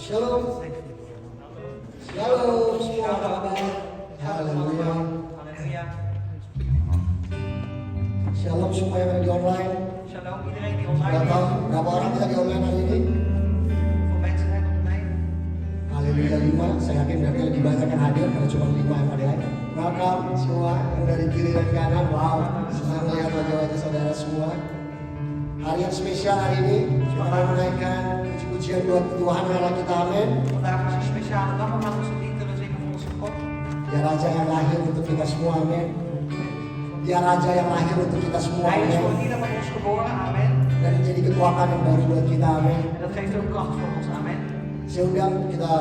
Shalom. Shalom semua apa kabar? Haleluya. Halleluja. Shalom semua yang ada di online. Shalom iedereen die online Datang, is. berapa orang kita di online hari ini? Hoeveel mensen zijn online? Haleluya 5. Saya yakin berarti lebih banyak yang hadir karena cuma 5 yang online. Welcome semua yang dari kiri dan kanan. Wow, senang melihat wajah-wajah saudara semua. Hari yang spesial hari ini kita akan menaikkan puji-pujian buat Tuhan Allah kita, amin. Vandaag is een speciale dag om aan onze liederen te zingen voor onze God. Dia Raja yang lahir untuk kita semua, amin. Dia Raja yang lahir untuk kita semua, Hij is voor amin. ieder van ons geboren, amen. Dan menjadi kekuatan yang baru buat kita, amin. En dat geeft ook kracht voor ons, amen. Saya undang kita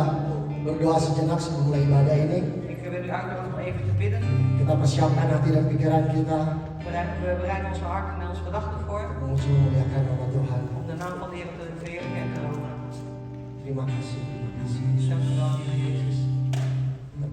berdoa sejenak sebelum mulai ibadah ini. Ik wil u uitnodigen om even te bidden. Kita persiapkan hati dan pikiran kita We bereiden onze harten en onze gedachten voor untuk memuliakan nama Tuhan. om de naam van de Heer te verheerlijken en te loven. Terima kasih, Dank u wel, Heer Jezus.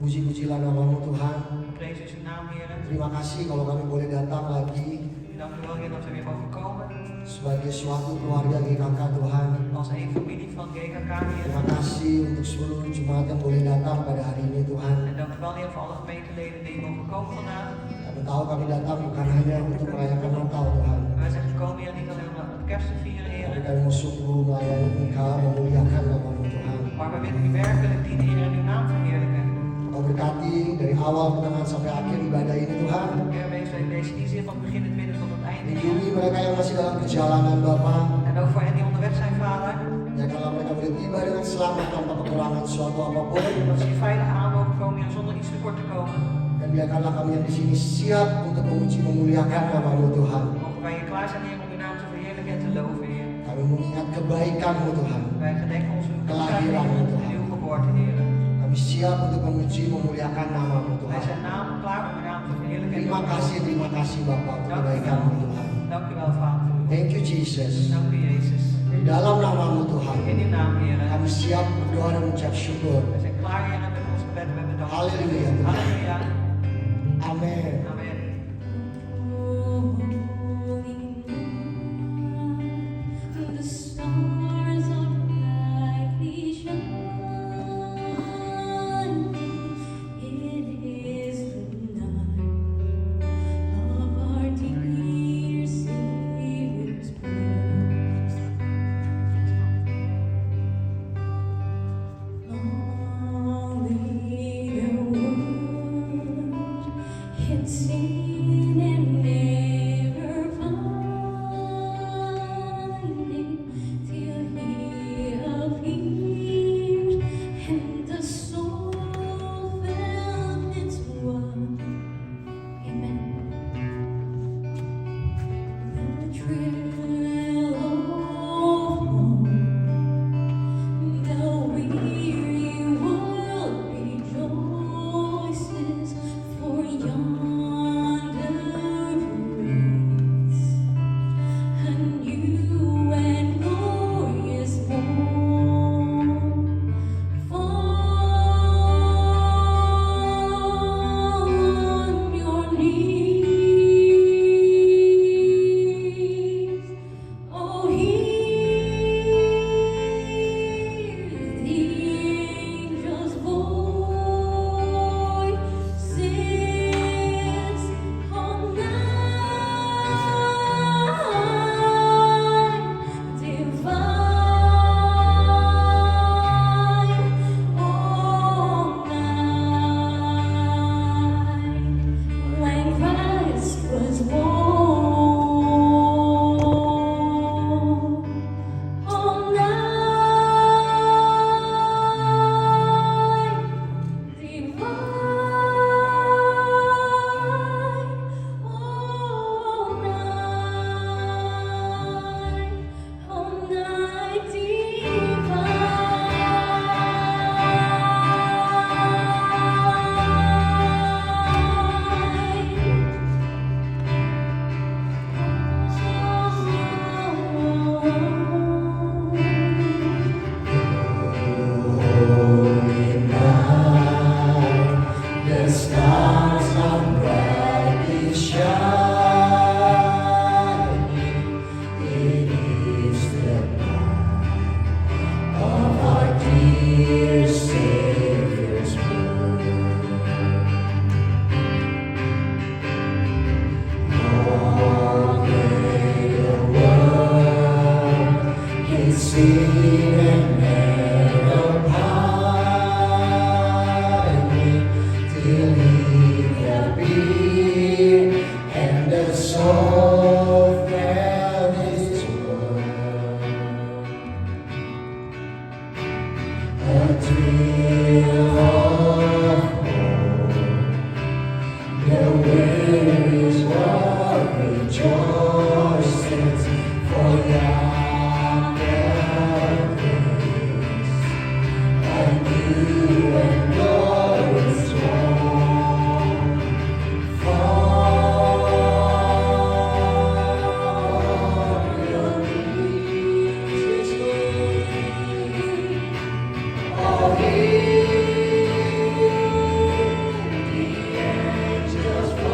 Puji-pujilah namamu Tuhan. Prees is uw naam, Heer. Terima kasih kalau kami boleh datang lagi Dank u wel, Heer, dat we weer mogen komen. sebagai suatu keluarga GKK Tuhan. Als een familie van GKK, Heer. Terima kasih untuk seluruh jemaat yang boleh datang pada hari ini Tuhan. En dank u wel, Heer, voor alle gemeenteleden die mogen komen vandaag. Kami tahu kami datang bukan hanya untuk merayakan Natal Tuhan. Wij zijn gekomen hier niet alleen om het kerst te vieren, Tapi Heer. kami mau sungguh melayani Engkau, memuliakan namamu Tuhan. Maar we willen u werkelijk dienen, Heer, en uw naam verheerlijken. Kau berkati dari awal pertengahan sampai akhir ibadah ini Tuhan. Heer, wees in deze zin van het begin, het midden tot het einde, Heer. Lindungi mereka yang masih dalam perjalanan Bapa. En ook voor hen die onderweg zijn, Vader. Biarkanlah mereka boleh tiba dengan selamat tanpa kekurangan suatu apapun. Dat ze hier veilig aan mogen komen, Heer, zonder iets tekort te komen. Dan biarkanlah kami yang di sini siap untuk memuji memuliakan namamu Tuhan. Mogen wij hier klaar zijn, Heer, om uw naam te verheerlijken en te loven, Heer. Kami mengingat kebaikanmu Tuhan. Wij gedenken onze Kelahiran, goedheid Tuhan. en uw geboorte, Heer. Kami siap untuk memuji memuliakan namamu Wij Tuhan. zijn namen klaar om uw naam te verheerlijken en te Terima loven. kasih Bapa untuk Dank u kebaikanmu wel. Tuhan. Dank u wel, Vader. Thank you Jesus. Dank u, Jezus. Di dalam namamu Tuhan. In uw naam, Heer. Kami siap berdoa dan mengucap syukur. We zijn klaar, Heer, met ons gebed en met bedankt. Halleluja Tuhan. Halleluja. Amin. Amen. The stars are brightly shine. It is the night of our dear Savior's birth. Only the world can sing. sing and never parting till He appeared, and the soul felt His word. A thrill of hope, the wearies world rejoices, for yonder grace a new and glorious dawn fall your knees. Oh, the angels' voices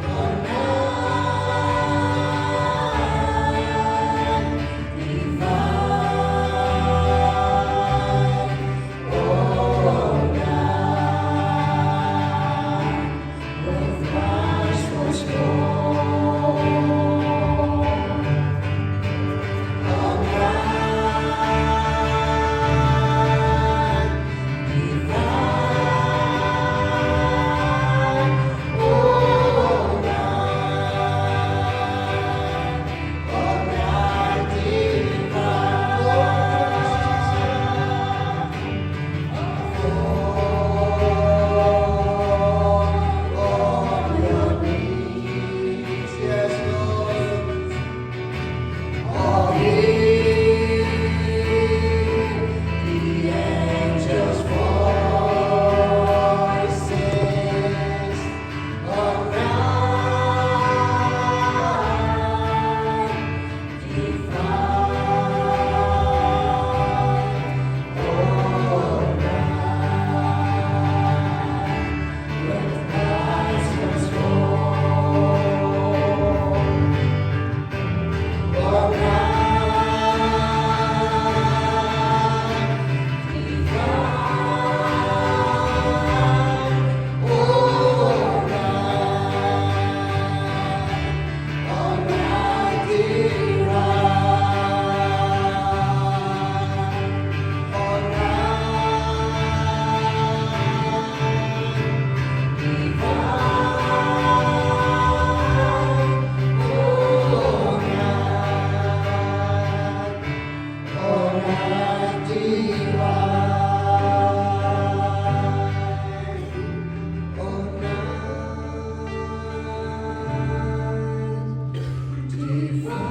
on night divine, oh night when Christ was born. On night divine, oh night divine, on your knees, yes Lord. Oh, hear the angels' voices on night divine, oh night when Christ was born. Oh night divine, oh night divine, oh night divine, oh night divine,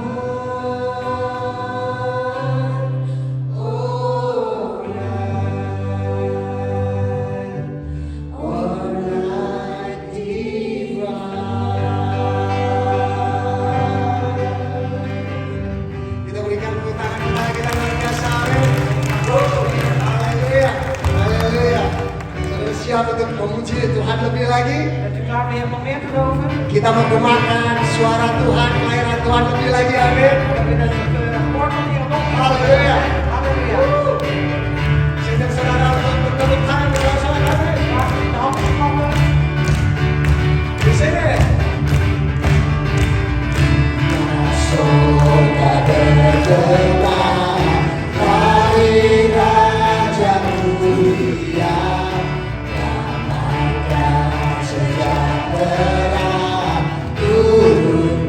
oh night divine. Kita berikan tepuk tangan kepada kita luar biasa, amin. Haleluya, haleluya. Saudara siap untuk memuji Tuhan lebih lagi? Bent u klaar om de Heer nog meer te loven? Kita menggemakan suara Tuhan, pelayanan Tuhan lebih lagi, amin. We willen het woord van de Heer nog meer. Haleluya. Halleluja. Sejak saudara untuk bertepuk tangan bersama kami Laten we de handen klappen. di sini. Surga berdebar, hari Raja mulia, damai dan sejahtera turun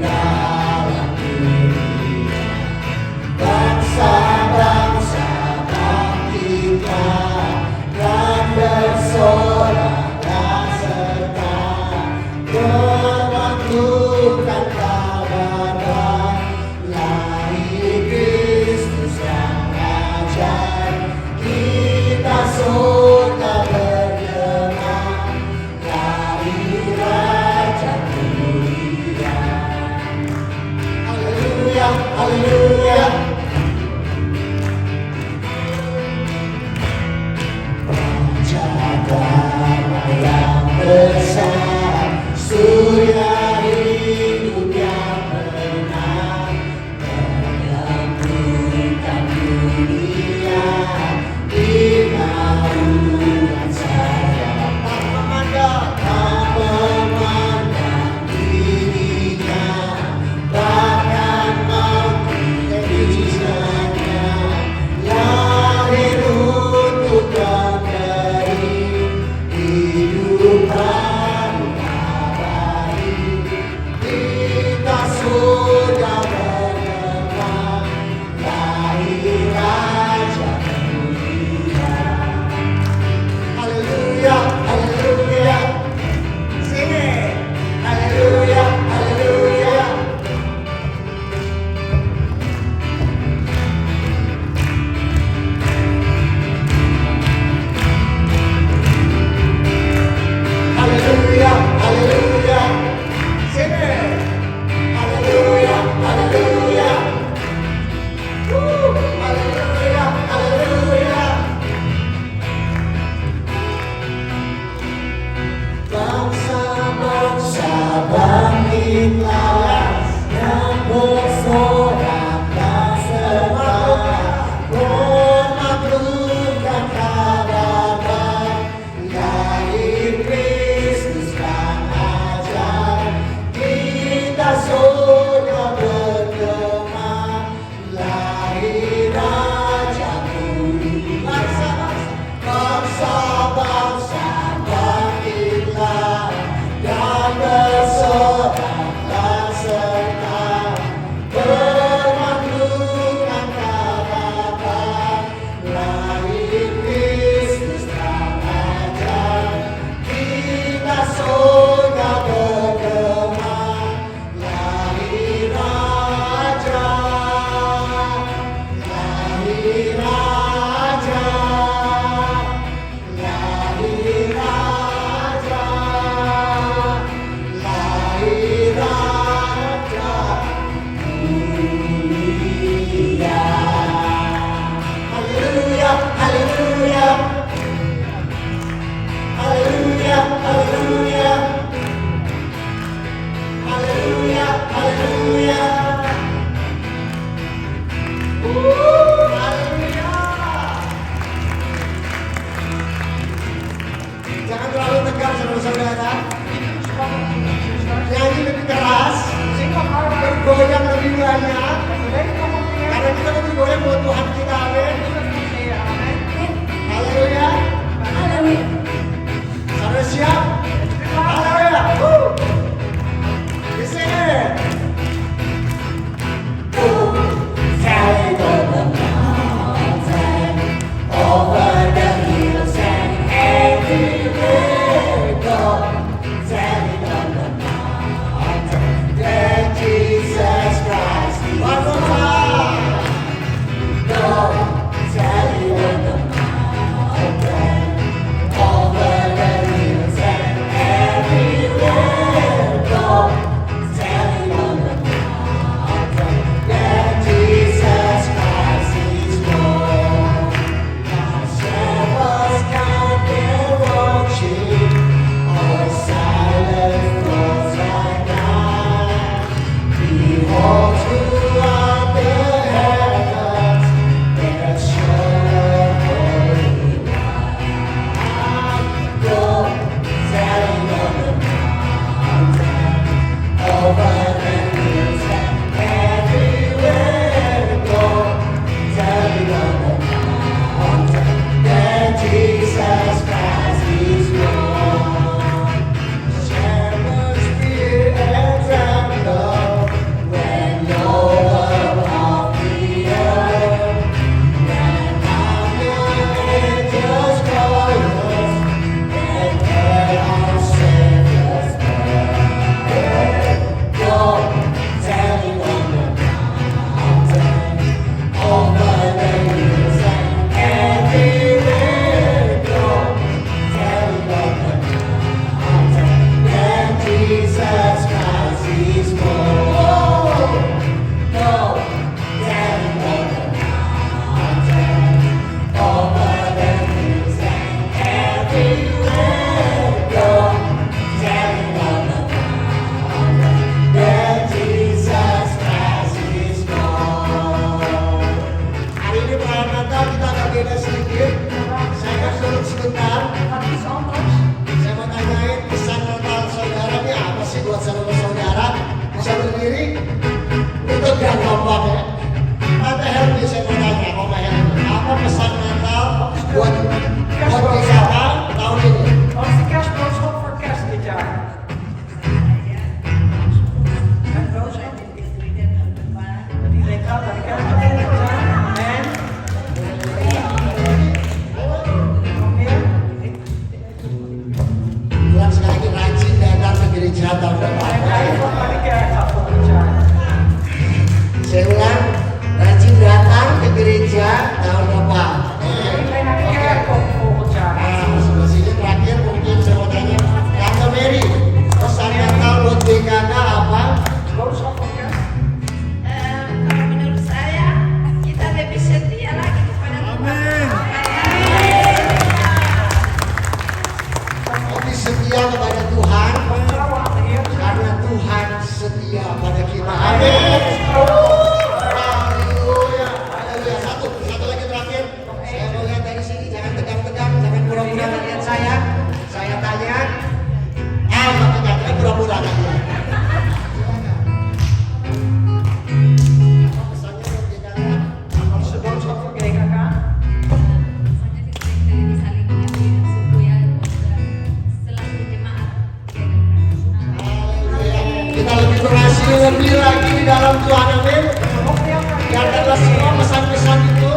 dalam Tuhan, amin. Nog meer naar Biarkanlah semua pesan-pesan itu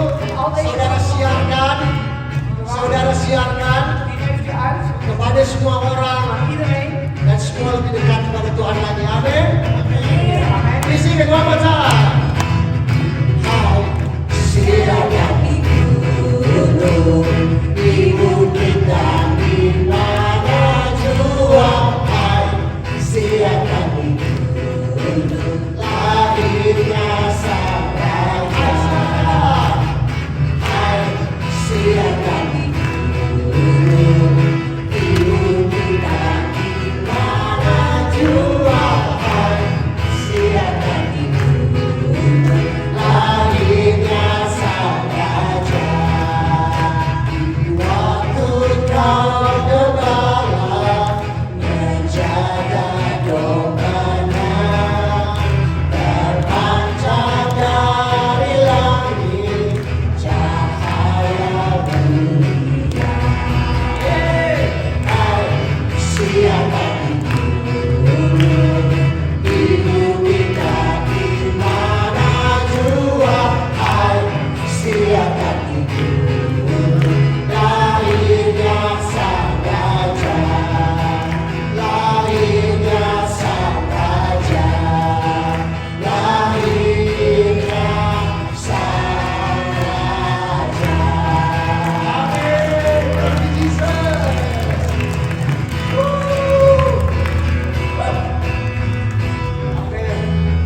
saudara siarkan Die geeft je uit kepada semua orang aan iedereen. dan semua lebih dekat kepada Tuhan lagi, amin. Amen. We sing it one more time. Hai, siarkan ibu kita di mana jua. Hai, siarkan lahirnya sang raja. Hai, siarkan ibu kita di mana jua. Hai, siarkan lahirnya sang raja. Di waktu kau gembala menjaga dombanya, terpancar dari langit cahaya dunia. Hai, siapa ibu kita di mana jua. Hai, siapa lahirnya sang raja, lahirnya sang raja, lahirnya sang raja. Amin. Thank you, Jesus. Amin.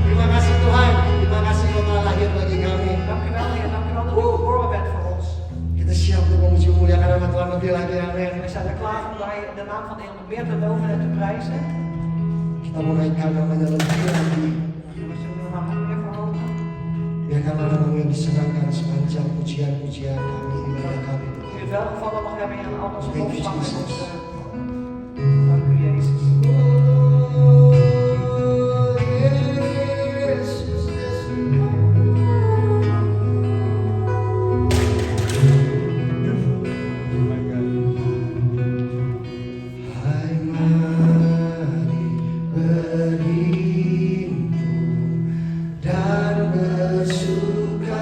Terima kasih Tuhan, terima kasih Kau telah lahir bagi kami. Dank u wel, Heer. Dank u wel dat u geboren bent voor ons. Kita siap untuk memuji muliakan nama Tuhan lebih lagi, amin. We zijn er klaar om bij de naam van de Heer nog meer te loven en te prijzen. Kita menaikkan namanya lebih lagi. We zullen de naam nog meer verhogen. Biarkanlah namamu yang disenangkan sepanjang pujian-pujian kami, ibadah kami. U het welgevallen mag hebben in al onze Thank you, opslag en Jesus. onze. Dank u, Jezus. Hai, mari berhimpun dan bersukaria,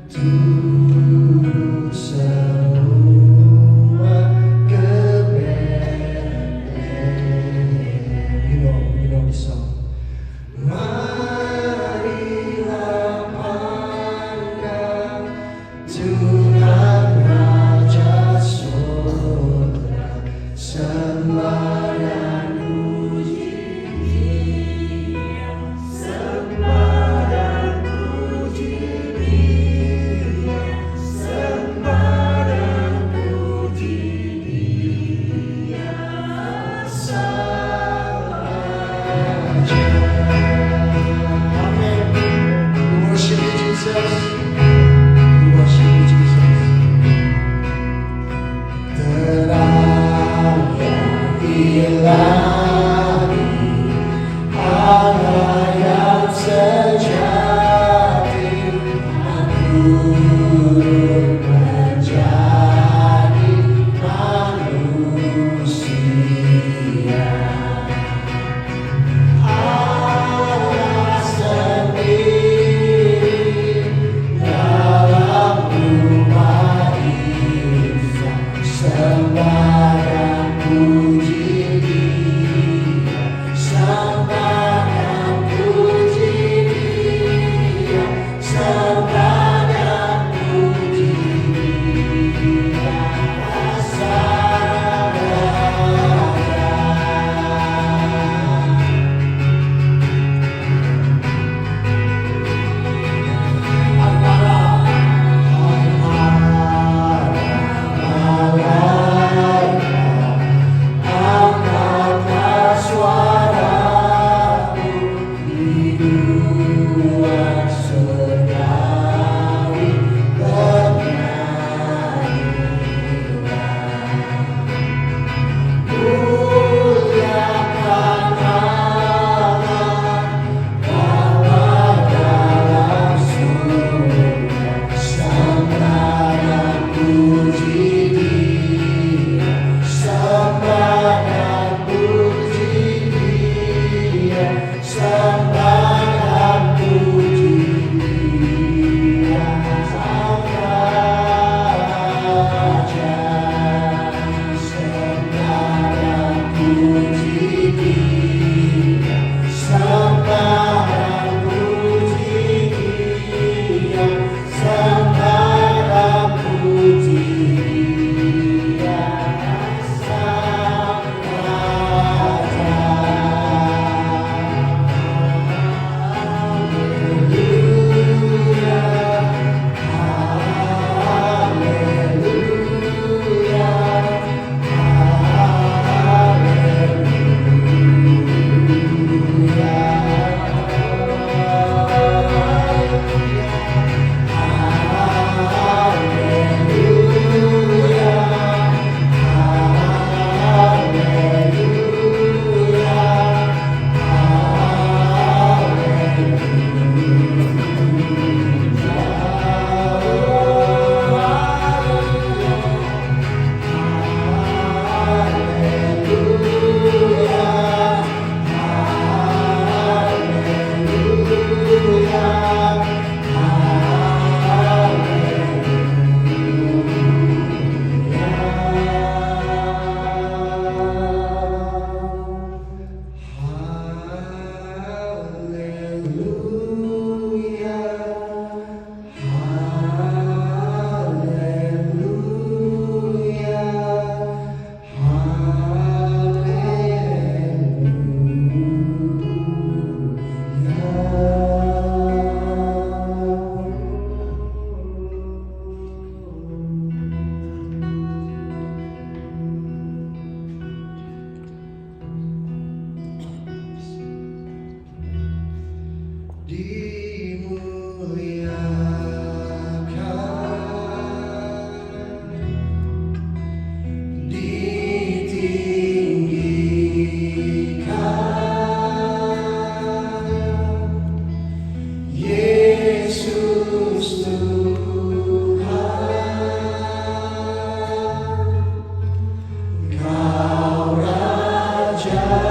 turun semua ke Betlehem. You know this song. Marilah pandang Tuhan Raja Sorga, sembah dan puji Dia, sembah dan puji Dia, sembah dan puji Dia, Sang Raja. Amen. We worship you, Jesus. We worship you, Jesus. Terang yang ilahi, Allah yang sejati, aku menjadi manusia. Allah sendiri dalam rumah Isa, sembah dan puji Dia, sembah dan dimuliakan, ditinggikan, Yesus Tuhan, Kau Rajaku.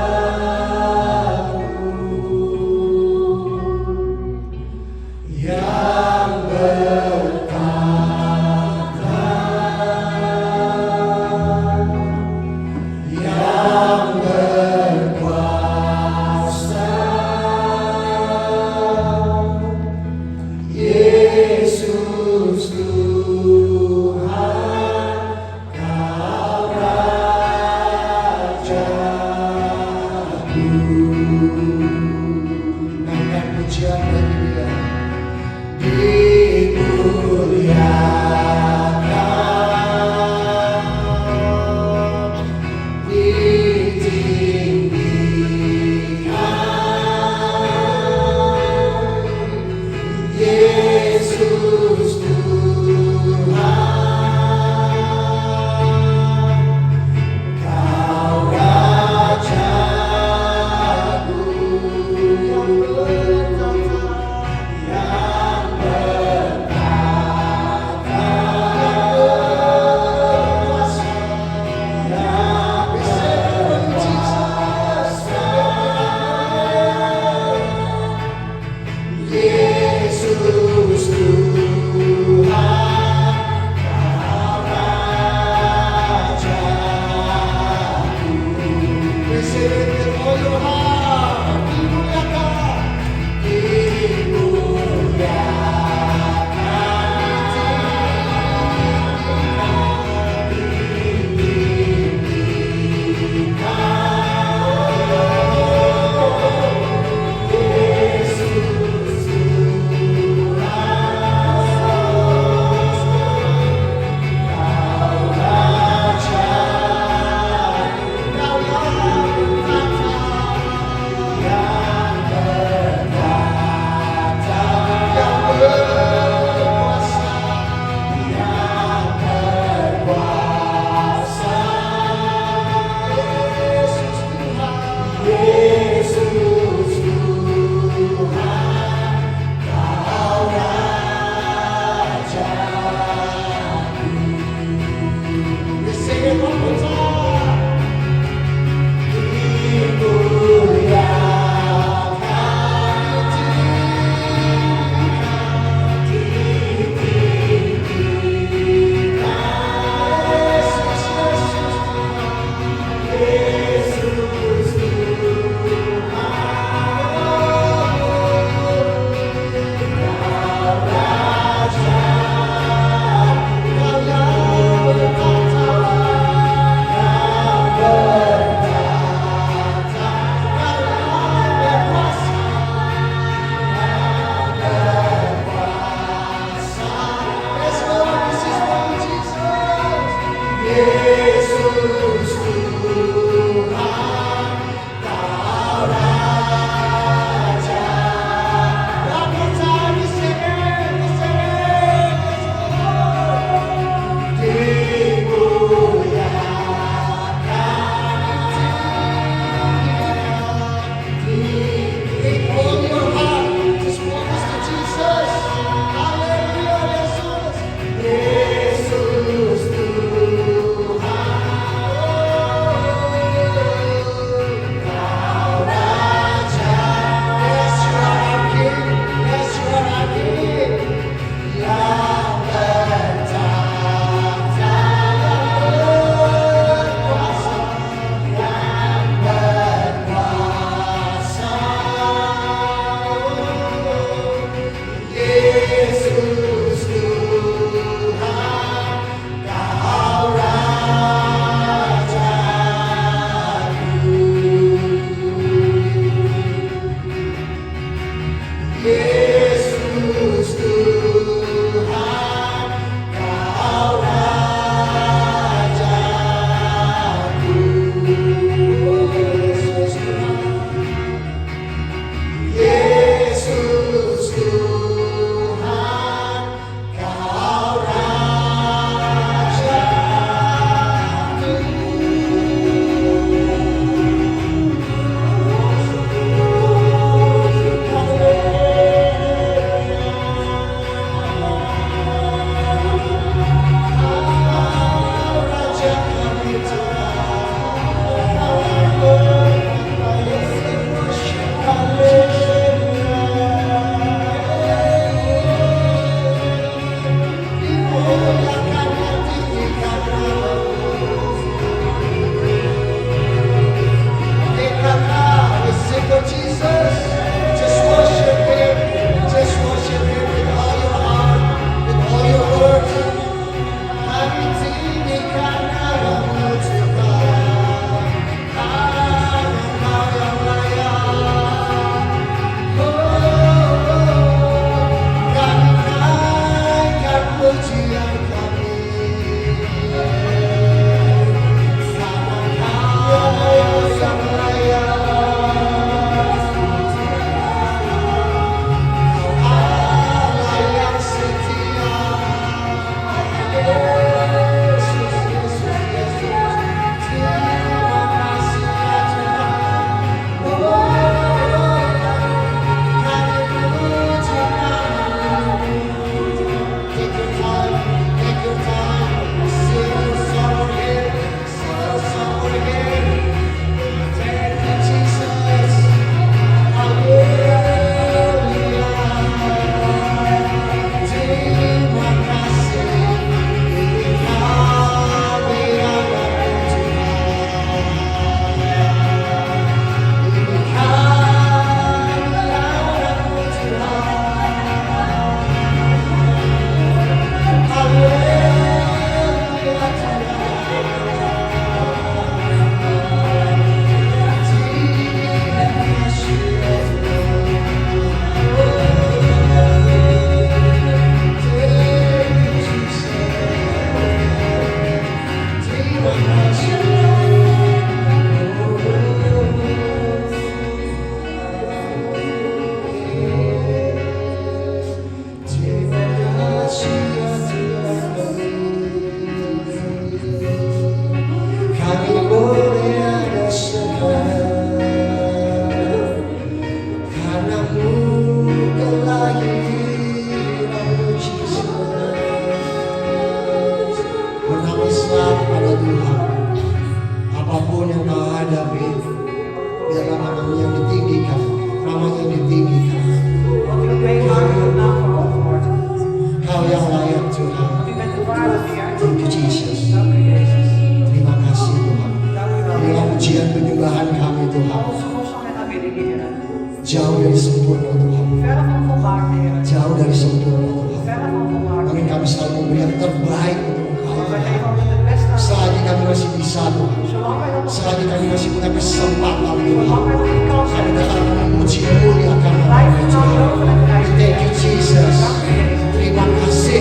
jauh dari sempurna Tuhan, Verre van volmaakt, Heer. jauh dari sempurna Tuhan. Verre van volmaakt. Amin, kami selalu memberi yang terbaik untuk Engkau. Maar wij geven altijd het beste aan. Selagi kami masih bisa Tuhan, Zolang wij dat nog selagi kami masih punya kesempatan Tuhan, zolang wij nog die kans kami hebben. akan memuji memuliakan Blijf nama je Tuhan. naam loven en prijzen. Thank you Jesus. Dank u, Jezus. Terima kasih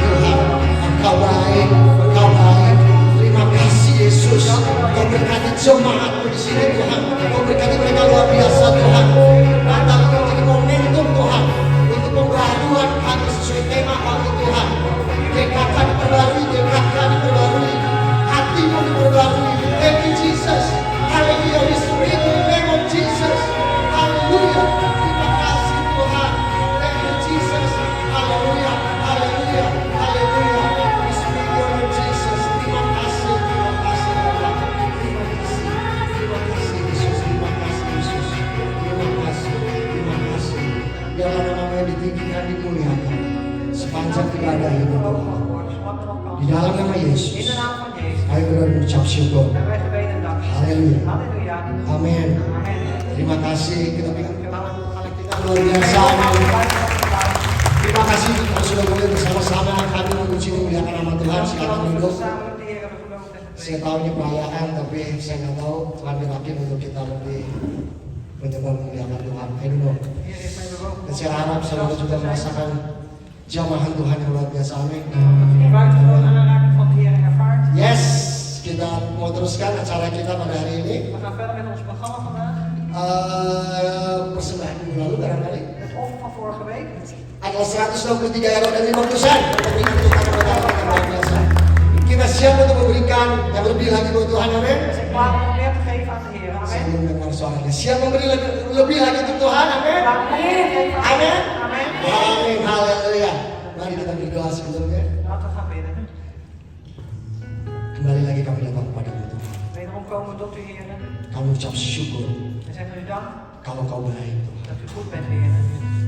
Tuhan. Engkau baik, Engkau baik. Terima kasih Yesus. Kau berkati jemaatmu di sini Tuhan. Kau berkati mereka luar biasa Tuhan. Natal itu menjadi momentum Tuhan untuk pembaruan kami sesuai tema kami Tuhan. Dekatkan diperbarui, dekatkan diperbarui. Hatimu diperbarui. Thank you Jesus. Hallelujah. We speak in the name of Jesus. Hallelujah. Terima kasih Tuhan. Thank you Jesus. Hallelujah. Hallelujah. Hallelujah. We speak your name Jesus. Terima kasih. Terima kasih Tuhan. Terima kasih. Terima kasih Yesus. Terima kasih Yesus. Terima kasih. Terima kasih. Biarlah nama-Mu ditinggikan, dimuliakan sepanjang ibadah ini Tuhan. Di dalam nama In Yesus, de naam van Jezus. kami berucap syukur. Hebben wij gebeden en dank. Haleluya. Halleluja. Amin. Amen. Terima kasih. Kita berikan Dankjewel. kita luar biasa. Amin. Terima kasih kita sudah boleh bersama-sama kami memuji memuliakan nama Tuhan. Silakan duduk. Samen met de Heer hebben geloofd en Saya geprezen. tahu ini perayaan, tapi saya nggak tahu Tuhan berakhir untuk kita lebih menyembah memuliakan Tuhan. I don't know. Heer heeft mij bewogen. Dan saya harap saudara juga merasakan jamahan Tuhan yang luar biasa. Amin. Die buitengewoon aanraking van de Heer ervaart. Yes, kita mau teruskan acara kita pada hari ini. We gaan verder met ons programma vandaag. Persembahan minggu lalu barangkali Het offer van vorige week. adalah 123 euro dan 50 sen. Memberikan Tuhan kepada orang yang luar biasa. Kita siap untuk memberikan yang lebih lagi buat Tuhan. Amin. We zijn klaar om meer te geven aan de Heer. Saya Amen. belum dengar suaranya. Siap memberi lebih lagi untuk Tuhan. Amin. Klaar om meer te geven aan de Amin. Heer. Amen. Amin. Haleluya. Mari kita berdoa sebelumnya. Laten we gaan bidden. Kembali lagi kami datang kepadamu Tuhan. Wederom komen we tot u, Heer. Kami ucap syukur We zeggen u dank kalau Kau baik Tuhan. dat u goed bent, Heer.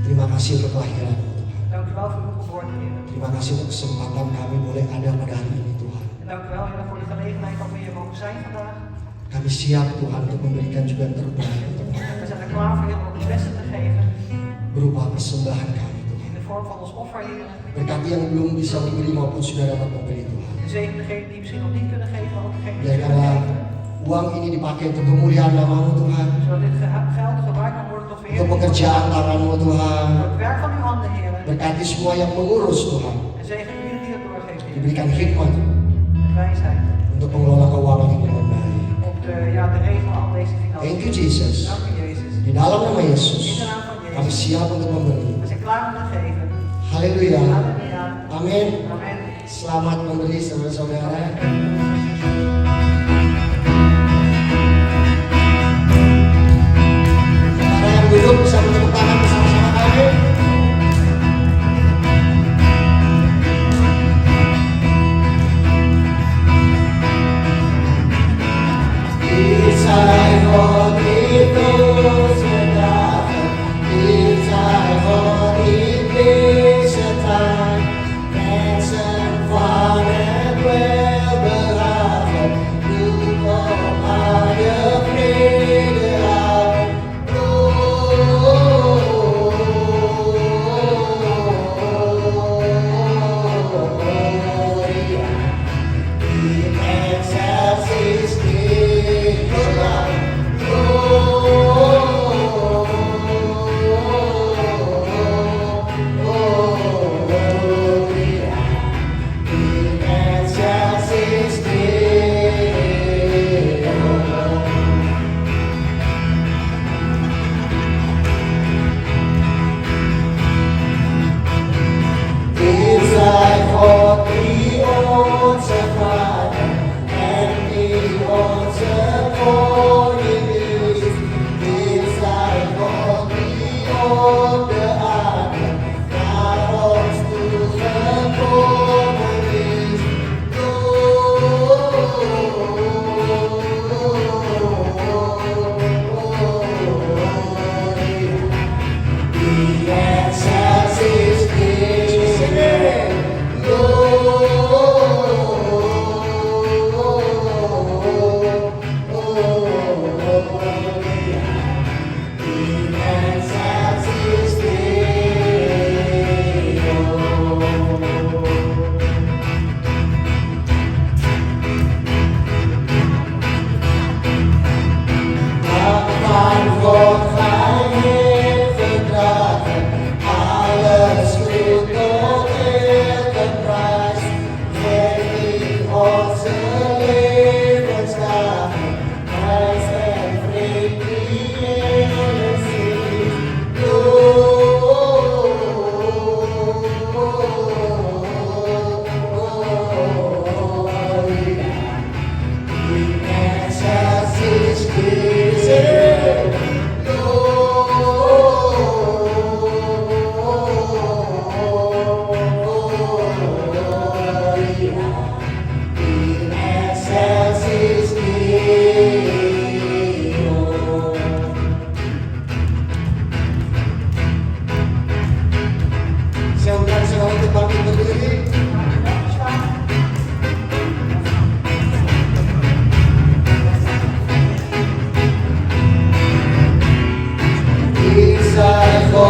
Terima kasih untuk kelahiranmu Tuhan. Dank u wel voor uw geboorte, Heer. Terima kasih untuk kesempatan kami boleh ada pada hari ini Tuhan. En dank u wel, Heer, voor de gelegenheid dat we hier mogen zijn vandaag. Kami siap Tuhan untuk memberikan juga yang terbaik untuk Tuhan. We zijn er klaar voor, Heer, om het beste te geven. Berupa persembahan kami Tuhan. In de vorm van ons offer, Heer. Berkati yang belum bisa memberi maupun sudah dapat memberi Tuhan. En zegen degenen die misschien nog niet kunnen geven, maar ook degenen die Biarkanlah kunnen geven. uang ini dipakai untuk kemuliaan nama-Mu Tuhan. Zodat dit geld gebruikt kan worden tot Untuk verheerlijking van pekerjaan tangan-Mu Tuhan. voor het werk van uw handen, Heer. Berkati semua yang mengurus Tuhan. En zegen iedereen die het doorgeeft, Heer. Diberikan hikmat Met wijsheid. untuk mengelola keuangan ini dengan baik. Op de regel al deze Thank financiën. you Jesus. Dank u, Jezus. Di dalam nama In Yesus, de naam van kami Jezus. siap untuk memberi. We zijn klaar om te geven. Haleluya. Halleluja. Amin. Amen. Selamat memberi saudara-saudara. Saudara yang duduk bisa bertepuk tangan bersama-sama kami. Inside all it goes without inside all it takes a time. Dance and fun and well behind.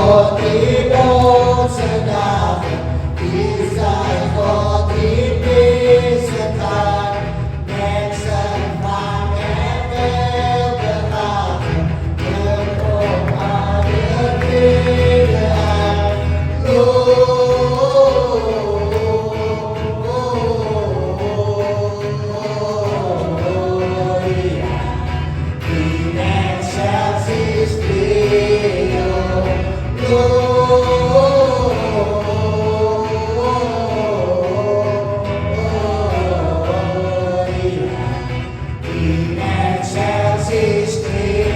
God inåt dagen, Israel God inbesetan, mensen van het welbehagen, kom alle vrede aan. Gloria in excelsis Deo. Gloria in excelsis Deo.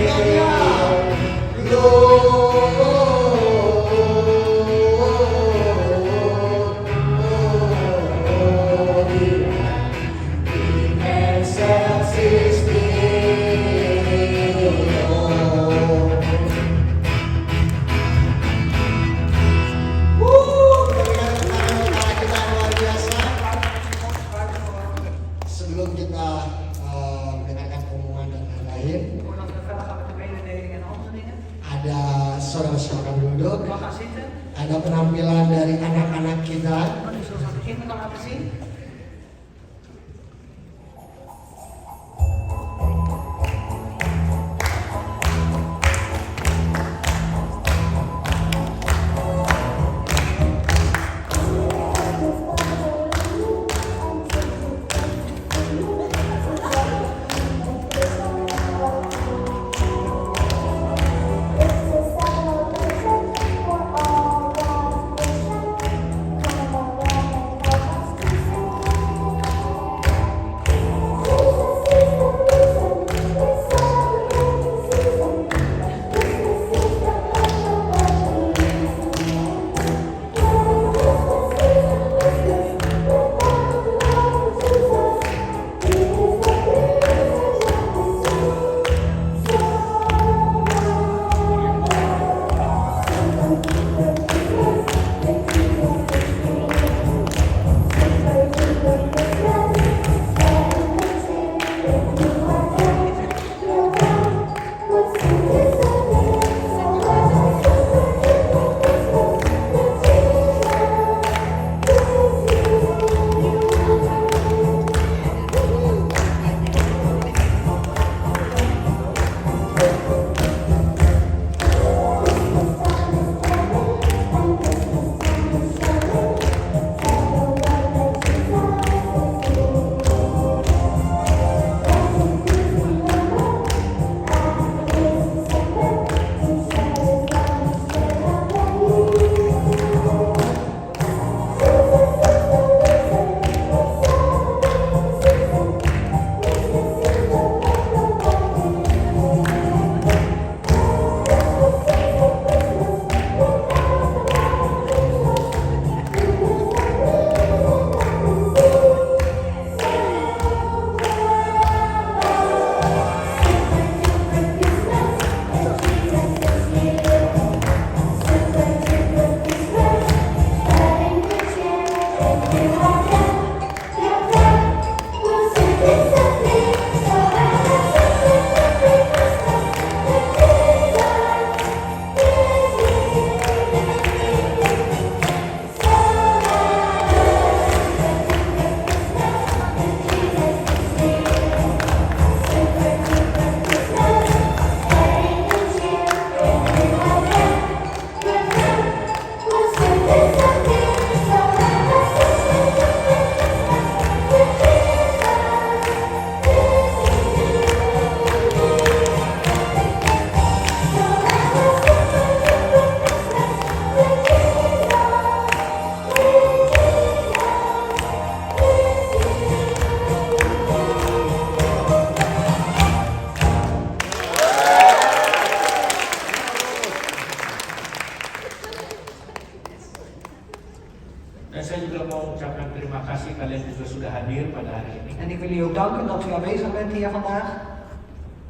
Gloria in excelsis Deo. Kita luar biasa. Sebelum kita mendengarkan pengumuman dan lain-lain, Voordat we verder gaan met de mededeling en andere dingen. ada saudara silakan duduk. We gaan zitten. Ada penampilan dari anak-anak kita. Maar nu zullen we de kinderen laten zien. Dan saya juga mau mengucapkan terima kasih kalian juga sudah hadir pada hari ini. En ik wil jullie ook danken dat u aanwezig bent hier vandaag.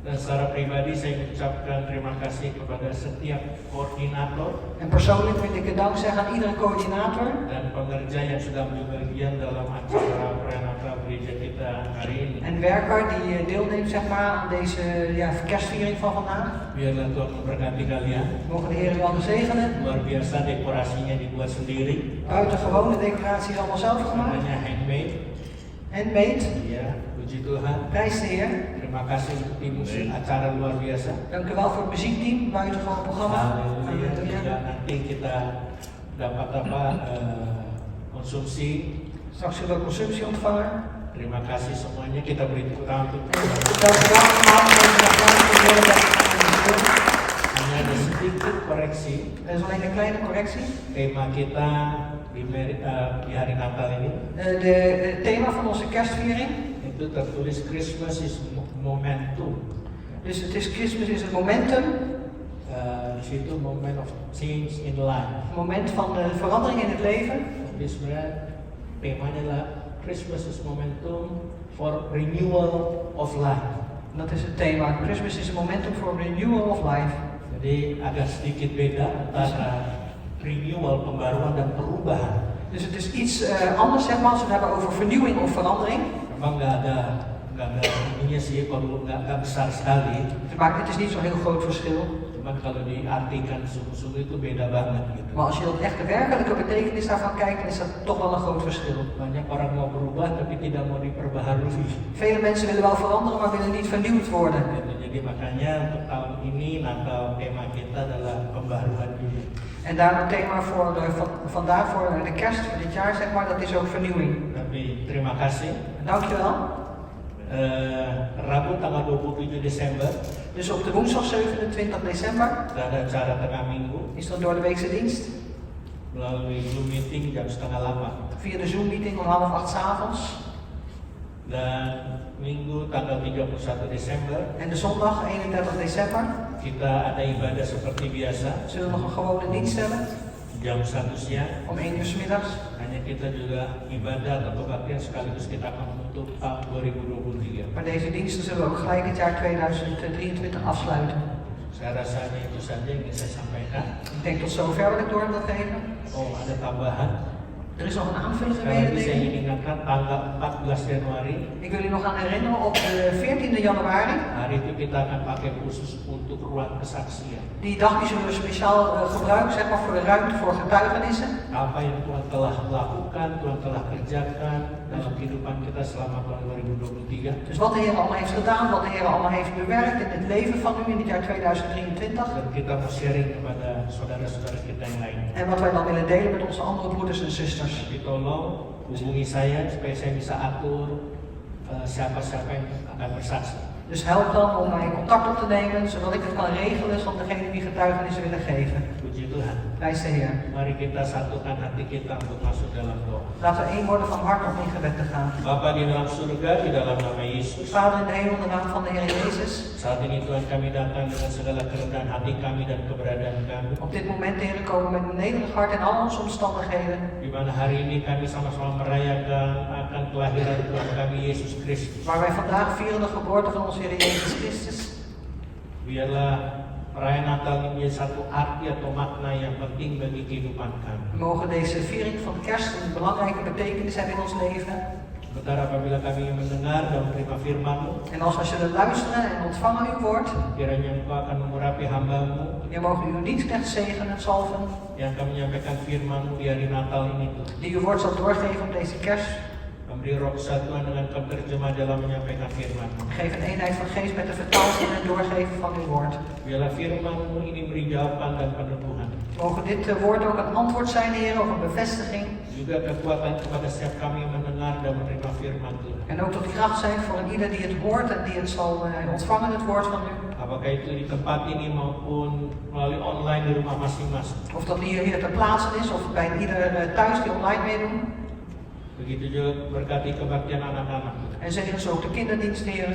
Dan secara pribadi saya mengucapkan terima kasih kepada setiap koordinator En persoonlijk wil ik dank zeggen aan iedere coördinator dan pengerja yang sudah menjadi bagian dalam acara prenatal gereja kita hari ini. en werker die deelneemt zeg maar, aan deze kerstviering van vandaag. Biarlah Tuhan memberkati kalian. Mogen de Heer u allen zegenen. Luar biasa dekorasinya dibuat sendiri. Buitengewone decoratie is allemaal zelf gemaakt. Namanya handmade. Handmade. Ya, puji Tuhan. Prijs de Heer. Terima kasih untuk tim musik acara luar biasa. Dank u wel voor het muziekteam, buitengewoon programma. Haleluya. Halleluja. Ya, nanti kita dapat konsumsi. Straks zullen we consumptie ontvangen. Terima kasih semuanya. Kita beri tepuk tangan untuk En dank u wel allemaal voor deze applaus voor de Heer dat we gaan doen. hanya ada sedikit koreksi. Er is alleen een kleine correctie. Tema kita di hari Natal ini Het thema van onze kerstviering. itu tertulis Christmas is momentum. Dus het is Christmas is het momentum. Di situ moment of change in life. Het moment van de verandering in het leven. Jadi sebenarnya temanya adalah Christmas is momentum for renewal of life. En dat is het thema. Christmas is een momentum voor renewal of life. Jadi agak sedikit beda antara renewal, pembaruan dan perubahan. Dus het is iets anders zeg maar als we het hebben over vernieuwing of verandering. Memang nggak ada ininya sih, kalau nggak besar sekali. Maar het is niet zo'n heel groot verschil. Cuman kalau diartikan sungguh-sungguh itu beda banget gitu. Maar als je dat echt de werkelijke betekenis daarvan kijkt, dan is dat toch wel een groot verschil. Banyak orang mau berubah tapi tidak mau diperbaharui. Vele mensen willen wel veranderen, maar willen niet vernieuwd worden. Jadi makanya untuk tahun ini Natal tema kita adalah pembaharuan diri. En daarom het thema voor vandaag voor de kerst van dit jaar, zeg maar, dat is ook vernieuwing. Tapi terima kasih. Dankjewel. Rabu tanggal 27 Desember Dus op de woensdag 27 december kita ada acara tengah minggu is dan door de weekse dienst melalui Zoom meeting jam 7:30. via de Zoom meeting om 7:30 s'avonds. Dan Minggu tanggal 31 Desember En de zondag 31 december kita ada ibadah seperti biasa zullen we nog een gewone dienst hebben jam 1 siang. om 1 uur 's middags. Hanya kita juga ibadah atau kebaktian sekaligus kita akan menutup tahun 2023. Maar deze diensten zullen we ook gelijk het jaar 2023 afsluiten. Saya rasa hanya itu saja yang ingin saya sampaikan. Ik denk tot zover wat ik door wil geven. Oh, ada tambahan. Er is nog een aanvullende Sekali lagi saya mededeling. ingin ingatkan tanggal 14 Januari. Ik wil u nog aan herinneren op de 14e januari. Hari itu kita akan pakai khusus untuk ruang kesaksian. Die dag die zullen we speciaal gebruiken zeg maar, voor de ruimte voor getuigenissen. Apa yang Tuhan telah lakukan, Tuhan telah kerjakan dalam kehidupan kita selama tahun 2023. Dus wat de Heer allemaal heeft gedaan, wat de Heer allemaal heeft bewerkt in het leven van u in het jaar 2023. Dan kita mau sharing kepada saudara-saudara kita yang lain. En wat wij dan willen delen met onze andere broeders en zusters. Tapi tolong hubungi saya supaya saya bisa atur siapa-siapa yang akan bersaksi. Dus help dan om mij contact op te nemen, zodat ik het kan regelen van degene die getuigenissen willen geven. Puji Tuhan. Prijs de Heer. Mari kita satukan hati kita untuk masuk dalam doa. Laten we één worden van hart om in gebed te gaan. Bapa di dalam surga, di dalam nama Yesus. Vader in de hemel, in de naam van de Heer Jezus. Saat ini Tuhan kami datang dengan segala kerendahan hati kami dan keberadaan kami. Op dit moment, Heer, komen we met een nederig hart in al onze omstandigheden. Di mana hari ini kami sama-sama merayakan akan kelahiran Tuhan kami Yesus Kristus. Waar wij vandaag vieren de geboorte van onze Heer Jezus Christus. Biarlah perayaan Natal ini menjadi satu arti atau makna yang penting bagi kehidupan kami. We mogen deze viering van kerst een belangrijke betekenis hebben in ons leven. Sebentar apabila kami mendengar dan menerima firman-Mu, En als we zullen luisteren en ontvangen uw woord, kiranya Engkau akan mengurapi hamba-Mu dan mogen u uw dienstknecht zegenen en salven, yang akan menyampaikan firman-Mu di hari Natal ini Tuhan. die uw woord zal doorgeven op deze kerst. Memberi roh kesatuan dengan penerjemah dalam menyampaikan firman-Mu. Geef een eenheid van geest met de vertaalsing en doorgeven van uw woord. Biarlah firman-Mu ini beri jawaban dan peneguhan. Mogen dit woord ook een antwoord zijn, Heer, of een bevestiging. Juga kekuatan kepada setiap kami yang mendengar dan menerima firman Tuhan. En ook tot kracht zijn voor een ieder die het hoort en die het zal ontvangen, het woord van u. Apakah itu di tempat ini maupun melalui online di rumah masing-masing. Of dat hier ter plaatse is, of bij ieder thuis die online meedoen. Begitu juga berkati kebaktian anak-anak. En zegen ze ook de kinderdienst, Heer.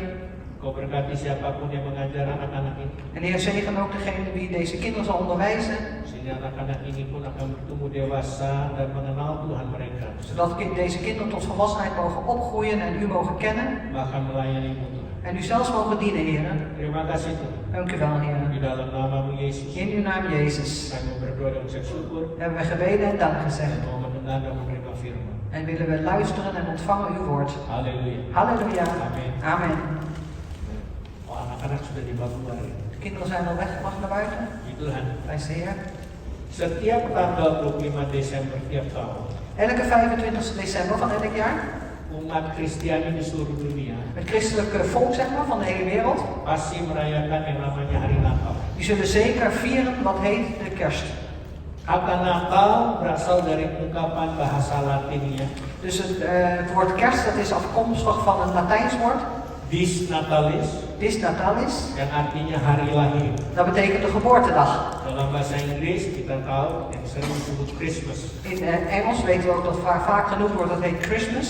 Kau berkati siapapun yang mengajar anak-anak ini. En Heer, zegen ook degene die deze kinderen zal onderwijzen. Sehingga anak-anak ini pun akan bertumbuh dewasa dan mengenal Tuhan mereka. Zodat deze kinderen tot volwassenheid mogen opgroeien en u mogen kennen. Bahkan melayani Tuhan. En u zelfs mogen dienen, heren. Terima kasih Tuhan. Dank u wel, Di heren. dalam nama Yesus, In uw naam, Jezus, kami berdoa dan ucap syukur hebben we gebeden en dank dan gezegd. mau mendengar dan menerima firman. En willen we luisteren en ontvangen uw woord. Haleluya. Halleluja. Amin. Amen. Oh, anak-anak sudah dibawa keluar ya. De kinderen zijn al weg, mag naar buiten. Puji Tuhan. Prijs de Heer. Setiap tanggal 25 Desember tiap tahun, Elke 25 december van elk jaar, umat Kristiani di seluruh dunia het christelijke volk zeg maar, van de hele wereld, pasti merayakan yang namanya Hari Natal. die zullen zeker vieren wat heet de kerst. Kata Natal berasal dari ungkapan bahasa Latinnya Dus het woord kerst dat is afkomstig van het Latijns woord, Dies Natalis, dis natalis. yang artinya hari lahir. Dat betekent de geboortedag. Dalam bahasa Inggris kita tahu yang sering disebut Christmas. In Engels weten we ook dat vaak genoemd wordt, dat heet Christmas.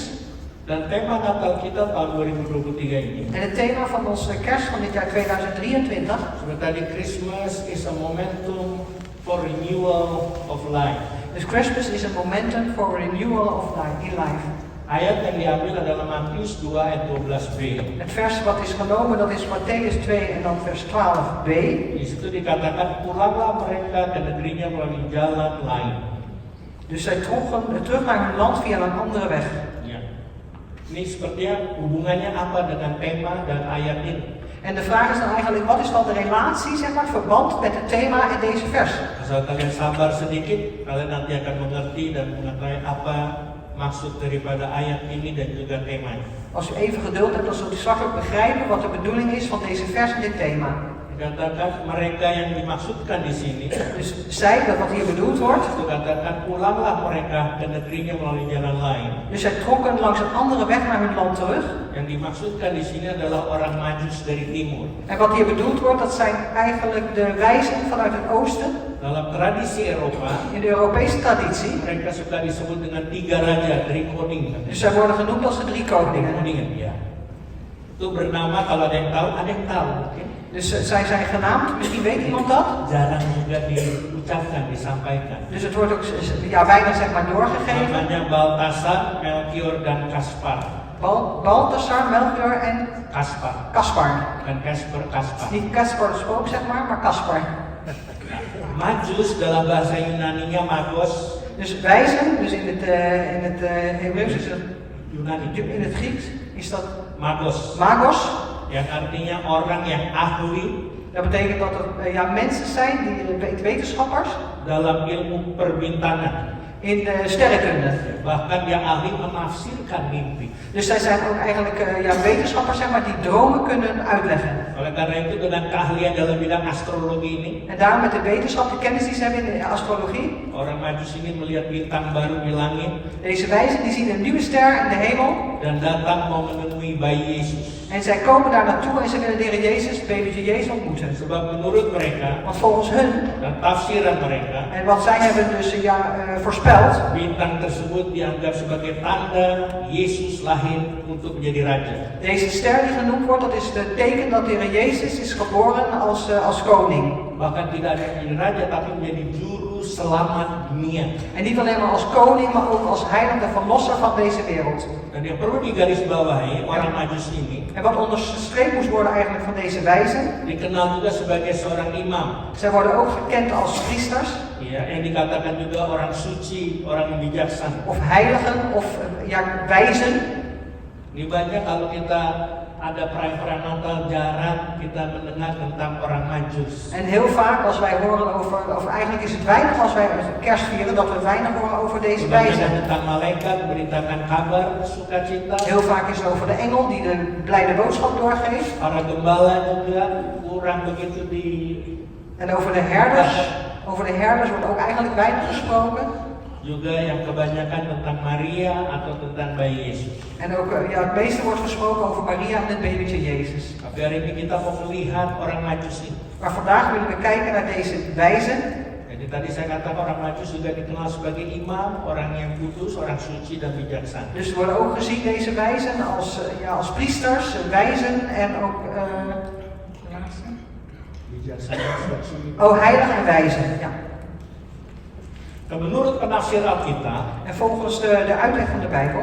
Dan tema Natal kita tahun 2023 ini, En het thema van onze kerst van dit jaar 2023, seperti tadi, Christmas is a momentum for renewal of life. dus Christmas is een momentum for renewal of life, in life. Ayat yang diambil adalah Matius 2 ayat 12b. Het vers wat is genomen, dat is Mattheus 2 en dan vers 12b. Di situ dikatakan, pulanglah mereka ke negerinya melalui jalan lain. Dus zij trokken terug naar hun land via een andere weg. Ya. Ini sepertinya hubungannya apa dengan tema dan ayat ini? En de vraag is dan eigenlijk, wat is dan de relatie, zeg maar, het verband met het thema in deze vers? Asal kalian sabar sedikit, kalian nanti akan mengerti dan mengetahui apa maksud daripada ayat ini dan juga temanya. Als u even geduld hebt, dan zult u straks ook begrijpen wat de bedoeling is van deze vers en dit thema. Dikatakan mereka yang dimaksudkan di sini, Dus zij, dat wat hier bedoeld wordt, dikatakan pulanglah mereka ke negerinya melalui jalan lain. dus zij trokken langs een andere weg naar hun land terug. Yang dimaksudkan di sini adalah orang Majus dari timur. En wat hier bedoeld wordt, dat zijn eigenlijk de wijzen vanuit het oosten. Dalam tradisi Eropa, In de Europese traditie. mereka suka disebut dengan tiga raja, drie koning. Dus zij worden genoemd als de drie koningen. Koningen, ya. Itu bernama, kalau ada yang tahu mungkin. Dus zij zijn genaamd, misschien weet iemand dat. Jarang juga diucapkan, disampaikan. Dus het wordt ook ja, weinig zeg maar doorgegeven. Namanya Baltasar, Melchior, dan Kaspar. Balthasar, Melchior en Kaspar, Caspar. bukan Kasper, Kaspar. Niet Caspar de spook zeg maar Caspar. Majus dalam bahasa Yunaninya magos, Dus wijzen, dus in het Hebreeuws is het, Yunani, in het Grieks is dat magos, magos. yang artinya orang yang ahli Dat betekent dat het ja, mensen zijn, die wetenschappers, dalam ilmu perbintangan. in sterrenkunde. Bahkan dia ahli menafsirkan mimpi. Dus zij zijn ook eigenlijk ja, wetenschappers zeg maar, die dromen kunnen uitleggen. Oleh karena itu dengan keahlian dalam bidang astrologi ini, En daarom met de wetenschap, de kennis die ze hebben in de astrologie, orang Majus ini melihat bintang baru di langit deze wijzen die zien een nieuwe ster in de hemel. dan datang mau menemui bayi Yesus. En zij komen daar naartoe en ze willen de Heer Jezus, babytje Jezus ontmoeten. Sebab menurut mereka Want volgens hun, dan tafsiran mereka, en wat zij hebben dus ja, voorspeld, bintang tersebut dianggap sebagai tanda Yesus lahir untuk menjadi raja. deze ster die genoemd wordt, dat is het teken dat de Heer Jezus is geboren als koning. Bahkan tidak ada yang menjadi raja, tapi menjadi juru selamat dunia. En niet alleen maar als koning, maar ook als heilige verlosser van deze wereld. Dan yang perlu digarisbawahi, orang Majus ini En wat onderstreept moest worden eigenlijk van deze wijzen, dikenal juga sebagai seorang imam. zij worden ook gekend als priesters, Ya, yang dikatakan juga orang suci, orang yang bijaksana. of heiligen, of ja, wijzen. Ini banyak kalau kita ada perayaan Natal jarang kita mendengar tentang orang Majus. En heel vaak als wij horen over, of eigenlijk is het weinig als wij kerst vieren, dat we weinig horen over deze Kebanyakan wijzen. tentang malaikat beritakan kabar sukacita. Heel vaak is het over de engel die de blijde boodschap doorgeeft. Para gembala juga kurang begitu di. En over de herders wordt ook eigenlijk weinig gesproken. Juga yang kebanyakan tentang Maria atau tentang bayi Yesus. En ook ja, het meeste wordt gesproken over Maria en het babytje Jezus. Tapi hari ini kita mau melihat orang Majus ini. Maar vandaag willen we kijken naar deze wijzen. Jadi tadi saya katakan orang Majus juga dikenal sebagai imam, orang yang kudus, orang suci dan bijaksana. Dus we worden ook gezien deze wijzen als, ja, als priesters, wijzen en ook Bijaksana, suci. heilig en wijzen. Ja. Dan menurut penafsir Alkitab, En volgens de uitleg van de Bijbel,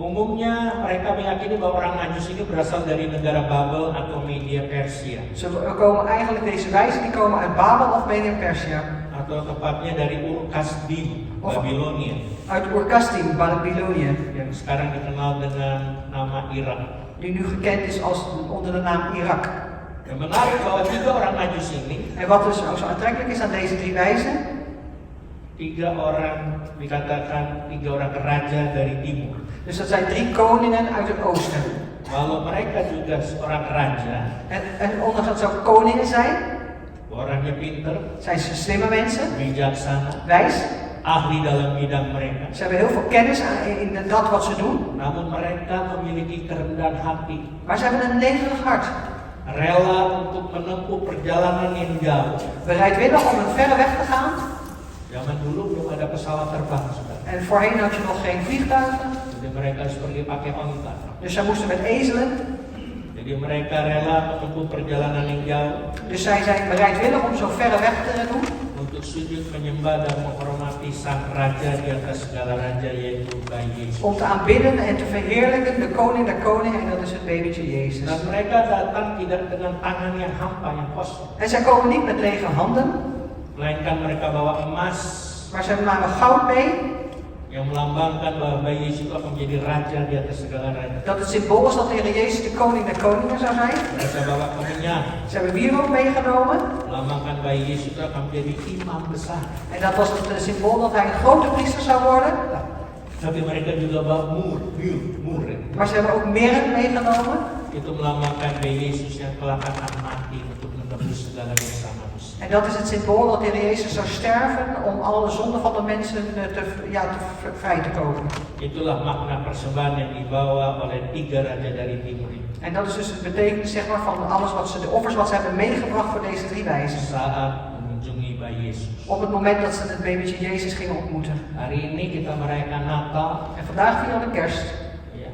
Umumnya mereka meyakini bahwa orang Majus ini berasal dari negara Babel atau Media Persia, Ze komen eigenlijk, deze wijzen die komen uit Babel of Media-Persia. atau tepatnya dari Ur-Kasdim, Of- Babilonia, Uit Ur-Kasdim, Babylonië. yang sekarang dikenal dengan nama Irak. Die nu gekend is als onder de naam Irak. Yang menarik bahwa 3 orang Majus ini, En wat dus ook zo aantrekkelijk is aan deze 3 wijzen, 3 orang dikatakan 3 orang raja dari timur. dus dat zijn 3 koningen uit het oosten. Walau mereka juga seorang raja, En ondanks dat ze ook koningen zijn, orangnya pinter, zijn ze slimme mensen, bijaksana, wijs. ahli dalam bidang mereka. Ze hebben heel veel kennis in dat wat ze doen, Namun mereka memiliki kerendahan hati, maar ze hebben een nederig hart. rela untuk menempuh perjalanan yang jauh. Bereidwillig om een verre weg te gaan. Zaman dulu belum ada pesawat terbang, saudara. En voorheen had je nog geen vliegtuigen, Jadi mereka harus pergi pakai onta. dus zij moesten met ezelen. Jadi mereka rela menempuh perjalanan yang jauh Dus zij zijn bereidwillig om zo verre weg te doen. untuk sujud menyembah dan menghormati sang raja di atas segala raja, yaitu Bayi Yesus. Om te aanbidden en te verheerlijken de koning der koningen, en dat is het babytje Jezus. Dan mereka datang tidak dengan tangan yang hampa, yang kosong, En zij komen niet met lege handen, melainkan mereka bawa emas maar ze namen goud mee. yang melambangkan bahwa Bayi Yesus itu akan menjadi raja di atas segala raja. Dat het symbool is dat de Heer Jezus de koning der koningen zou zijn. Mereka bawa kemenyan, Ze hebben wierook meegenomen. melambangkan Bayi Yesus itu akan menjadi imam besar. En dat was het symbool dat hij een grote priester zou worden. Tapi mereka juga bawa mur. Maar ze hebben ook meren meegenomen. Itu melambangkan Bayi Yesus yang telah akan mati untuk menebus segala dosa manusia. En dat is het symbool dat de Heer Jezus zou sterven om alle zonden van de mensen vrij te kopen. Itulah makna persembahan yang dibawa oleh 3 raja dari timur ini En dat is dus het betekenis zeg maar, van alles wat ze, de offers wat ze hebben meegebracht voor deze 3 wijzen. saat mengunjungi Bayi Yesus. Op het moment dat ze het babytje Jezus gingen ontmoeten. Hari ini kita merayakan Natal. En vandaag vieren we kerst. Ya.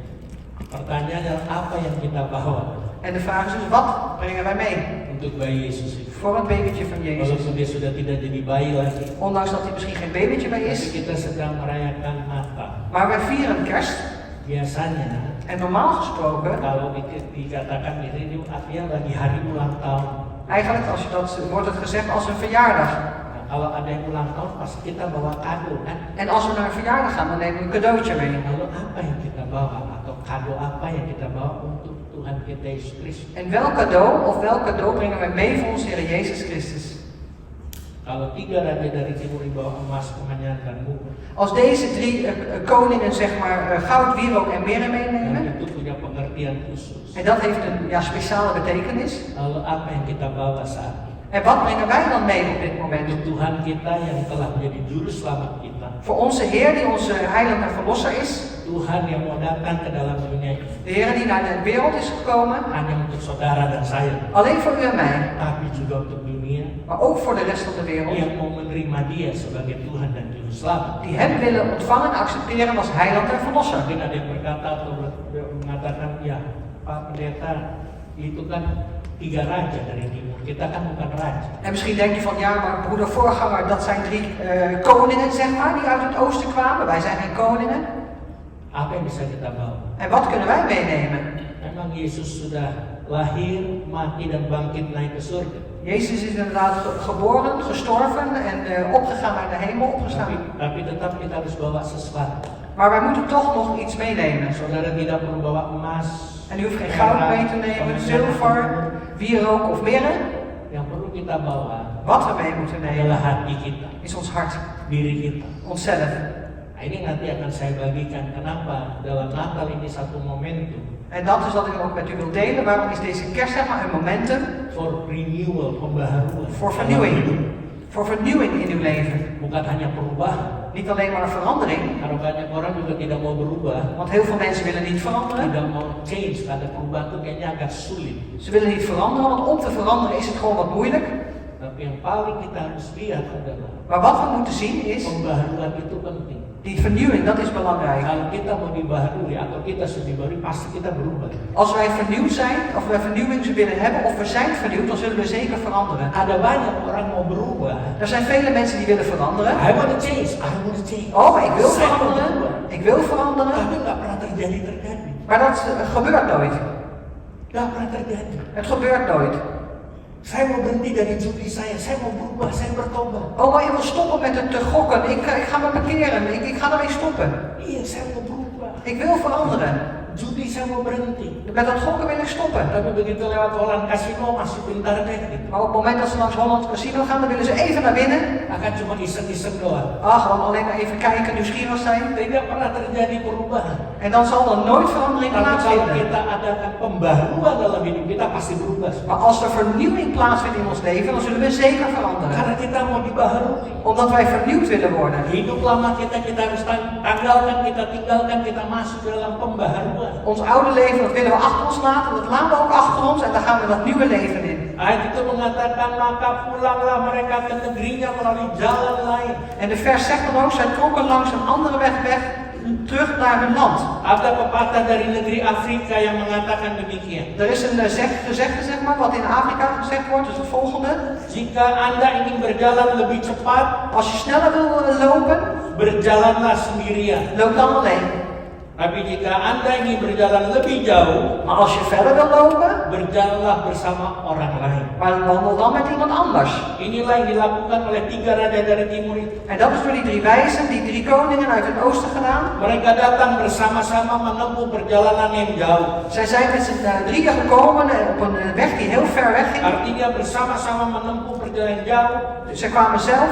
Pertanyaannya apa yang kita bawa En de vraag is dus, wat brengen wij mee untuk Bayi Yesus itu? voor het babytje van Jezus? Walaupun dia sudah tidak jadi bayi lagi, Ondanks dat hij misschien geen babytje meer tapi is. kita sedang merayakan Natal. Maar wij vieren kerst. Biasanya En normaal gesproken, kalau dikatakan ini artinya lagi hari ulang tahun. eigenlijk als je dat, wordt het gezegd als een verjaardag. Nah, kalau ada yang ulang tahun pasti kita bawa kado kan? En als we naar een verjaardag gaan, dan nemen we een cadeautje mee. Lalu apa yang kita bawa atau kado apa yang kita bawa untuk Tuhan kita Yesus Kristus? En welk cadeau brengen wij mee voor onze Heer Jezus Christus? Kalau 3 raja dari timur dibawa emas, kemenyan dan mur, Als deze 3 koningen zeg maar goud, wierook en meren dan meenemen, itu punya pengertian khusus. en dat heeft een speciale betekenis. Lalu apa yang kita bawa saat ini? En wat brengen wij dan mee op dit moment? Untuk Tuhan kita yang telah menjadi juru selamat kita, Voor onze Heer die onze heiland en verlosser is, Tuhan yang mau datang ke dalam dunia ini de Heer die naar de wereld is gekomen, hanya untuk saudara dan saya, alleen voor u en mij, tapi juga untuk dunia maar ook voor de rest van de wereld, yang mau menerima Dia sebagai Tuhan dan juru selamat. die hem willen ontvangen en accepteren als heiland en verlosser. Mungkin ada yang berkata atau mengatakan, ya Pak Pendeta, itu kan 3 raja dari timur, kita kan bukan raja. En misschien denk je van, ja, maar broeder voorganger, dat zijn 3 koningen, zeg maar, die uit het oosten kwamen. Wij zijn geen koningen. Apa yang bisa kita bawa? En wat kunnen wij meenemen? Memang Yesus sudah lahir, mati dan bangkit naik ke surga. Jezus is inderdaad geboren, gestorven en opgegaan naar de hemel, opgestaan. Tapi tetap kita harus bawa sesuatu. Maar wij moeten toch nog iets meenemen. Saudara tidak perlu bawa emas. En u hoeft geen goud mee te nemen, zilver, wierook of mirre. Yang perlu kita bawa Wat we mee moeten adalah nemen hati kita, is ons hart, diri kita. onszelf. Nah, ini nanti akan saya bagikan kenapa dalam Natal ini satu momentum En dat is wat ik ook met u wil delen. Waarom is deze kerst zeg maar een momentum for renewal, pembaharuan. voor dalam vernieuwing. hidup. Voor vernieuwing in uw leven. Bukan hanya perubahan. Niet alleen maar een verandering. Karena banyak orang juga tidak mau berubah, Want heel veel mensen willen niet veranderen. tidak mau change, karena perubahan itu kayaknya agak sulit. Ze willen niet veranderen, want om te veranderen is het gewoon wat moeilijk. Tapi yang paling kita harus lihat adalah Maar wat we moeten zien is, pembaharuan itu penting. die vernieuwing, dat is belangrijk. Kalau kita mau dibaharui atau kita sudah dibaharui, pasti kita berubah. Als wij vernieuwd zijn, of wij vernieuwing willen hebben, of we zijn vernieuwd, dan zullen we zeker veranderen. Ada banyak orang mau berubah. Er zijn vele mensen die willen veranderen. I want to change, I want to change. Oh, ik wil Saya mau veranderen. berubah. Ik wil veranderen. Tapi nggak pernah terjadi. Maar dat gebeurt nooit. Nggak pernah terjadi. Het gebeurt nooit. Saya mau berhenti dari judi saya mau berubah, saya bertobat. Oh, maar je wil stoppen met het te gokken. Ik ga me bekeren. Ik ga ermee stoppen. Iya, saya mau berubah. Ik wil veranderen. Judi saya mau berhenti. Met dat gokken wil ik stoppen. Tapi begitu lewat Holland Casino masih pintar deh gitu. Maar op het moment dat ze langs Holland Casino gaan, dan willen ze even naar binnen. Akan cuma iseng-iseng doang. Ah, gewoon alleen maar even kijken, nieuwsgierig zijn. Tidak pernah terjadi perubahan. En dan zal er nooit verandering Tapi kalau plaatsvinden. kita adakan pembaruan dalam hidup kita pasti berubah. Maar als er vernieuwing plaatsvindt in ons leven, dan zullen we zeker veranderen. Karena kita mau dibaharui. Omdat wij vernieuwd willen worden. Hidup lama kita harus tanggalkan, kita tinggalkan, kita masuk ke dalam pembaharuan. Ons oude leven, dat willen we achter ons laten, dat laten we ook achter ons en dan gaan we dat nieuwe leven in. Ayat itu mengatakan maka pulanglah mereka ke negerinya melalui jalan lain. En de vers zegt dan ook, zij trokken langs een andere weg terug naar hun land. Ada pepatah dari negeri Afrika yang mengatakan demikian. Er is een gezegde, zeg maar, wat in Afrika gezegd wordt, dus het volgende. Jika Anda ingin berjalan lebih cepat, Als je sneller wil lopen, berjalanlah sendirian. loop dan alleen. Tapi jika Anda ingin berjalan lebih jauh, Maar als je verder wil lopen, berjalanlah bersama orang lain. maar wandel dan met iemand anders. Inilah yang dilakukan oleh 3 raja dari timur itu. En dat is door die 3 wijzen, die 3 koningen uit het oosten gedaan. Mereka datang bersama-sama menempuh perjalanan yang jauh. Zij zijn met z'n drieën gekomen op een weg die heel ver weg ging. Artinya bersama-sama menempuh perjalanan jauh. Dus zij kwamen zelf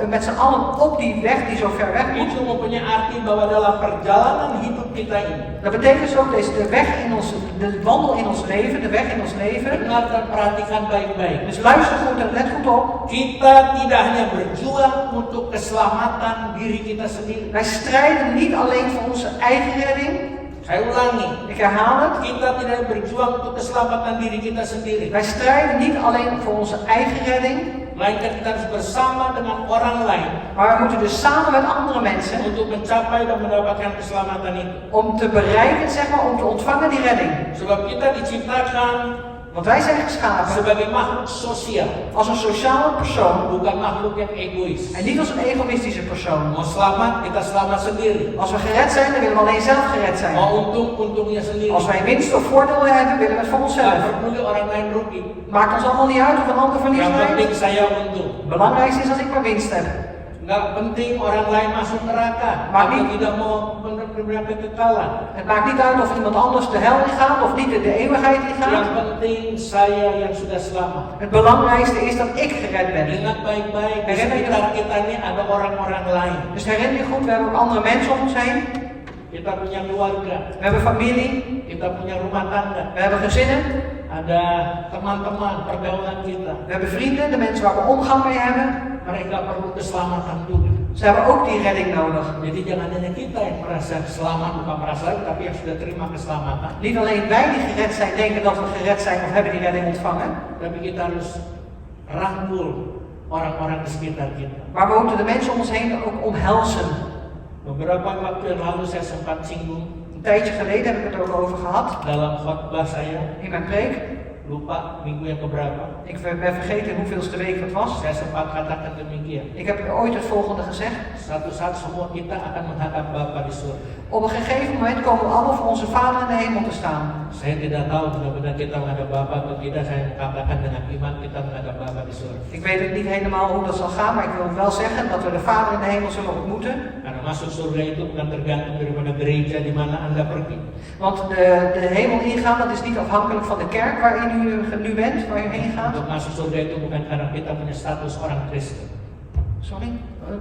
met z'n allen op die weg die zo ver weg moet. Itu mempunyai arti bahwa dalam perjalanan hidup kita ini, Dat betekent dus ook de weg in ons, de wandel in ons leven, de weg in ons leven. dengar dan perhatikan baik-baik. Dus luister goed en let goed op. Kita tidak hanya berjuang untuk keselamatan diri kita sendiri. Wij strijden niet alleen voor onze eigen redding. Saya ulangi, Ik herhaal het. kita tidak berjuang untuk keselamatan diri kita sendiri. Wij strijden niet alleen voor onze eigen redding. Melainkan kita harus bersama dengan orang lain Maar we moeten dus samen met andere mensen untuk mencapai dan mendapatkan keselamatan itu. om te bereiken, zeg maar, om te ontvangen die redding. Sebab kita diciptakan Want wij zijn geschapen sebagai makhluk sosial, als een sociale persoon bukan makhluk yang egois. en niet als een egoïstische persoon. Mau selamat, kita selamat sendiri. Als we gered zijn, dan willen we alleen zelf gered zijn. Mau untung, untungnya sendiri. Als wij winst of voordeel hebben, willen we het voor Gak onszelf. peduli orang lain rugi. Maakt ons allemaal niet uit of een ander verlies Yang penting leidt. saya untung. Belangrijkste is als ik maar winst heb. Gak penting orang lain masuk neraka Maar atau niet- tidak mau menerima kekekalan. Het maakt niet uit of iemand anders de hel ingaat of niet de eeuwigheid Yang ingaat. penting saya yang sudah selamat. Het belangrijkste is dat ik gered ben. Ingat baik-baik, di Herinner je sekitar kita ini ada orang-orang lain. Dus herinner je goed, we hebben ook andere mensen om ons heen. Kita punya keluarga, We hebben familie, kita punya rumah tangga, we hebben gezinnen, ada teman-teman pergaulan kita. we hebben vrienden, de mensen waar we omgang mee hebben. Mereka perlu keselamatan juga. Ze hebben ook die redding nodig. Jadi jangan hanya kita yang merasa selamat, bukan merasa lagi, tapi yang sudah terima keselamatan. Niet alleen wij die gered zijn, denken dat we gered zijn of hebben die redding ontvangen. Tapi kita harus rangkul orang-orang di sekitar kita. Maar we moeten de mensen om ons heen ook omhelzen. Beberapa waktu yang lalu saya sempat singgung Een tijdje geleden heb ik het ook over gehad dalam khotbah saya, in mijn preek. lupa minggu yang keberapa. Ik ben vergeten hoeveelste week het was. Saya sempat katakan demikian. Ik heb ooit het volgende gezegd. Suatu saat semua kita akan menghadap Bapa di surga. Op een gegeven moment komen we allemaal voor onze Vader in de hemel te staan. Saya tidak tahu benar-benar kita menghadap Bapa atau tidak. Saya katakan dengan iman kita menghadap Bapa di surga. Ik weet het niet helemaal hoe dat zal gaan, maar ik wil wel zeggen dat we de Vader in de hemel zullen ontmoeten. Karena masuk surga itu bukan tergantung daripada gereja di mana Anda pergi. Want de hemel ingaan, dat is niet afhankelijk van de kerk waarin u nu bent, waar u heen gaat. Untuk masuk surga itu bukan karena kita punya status orang Kristen. Sorry?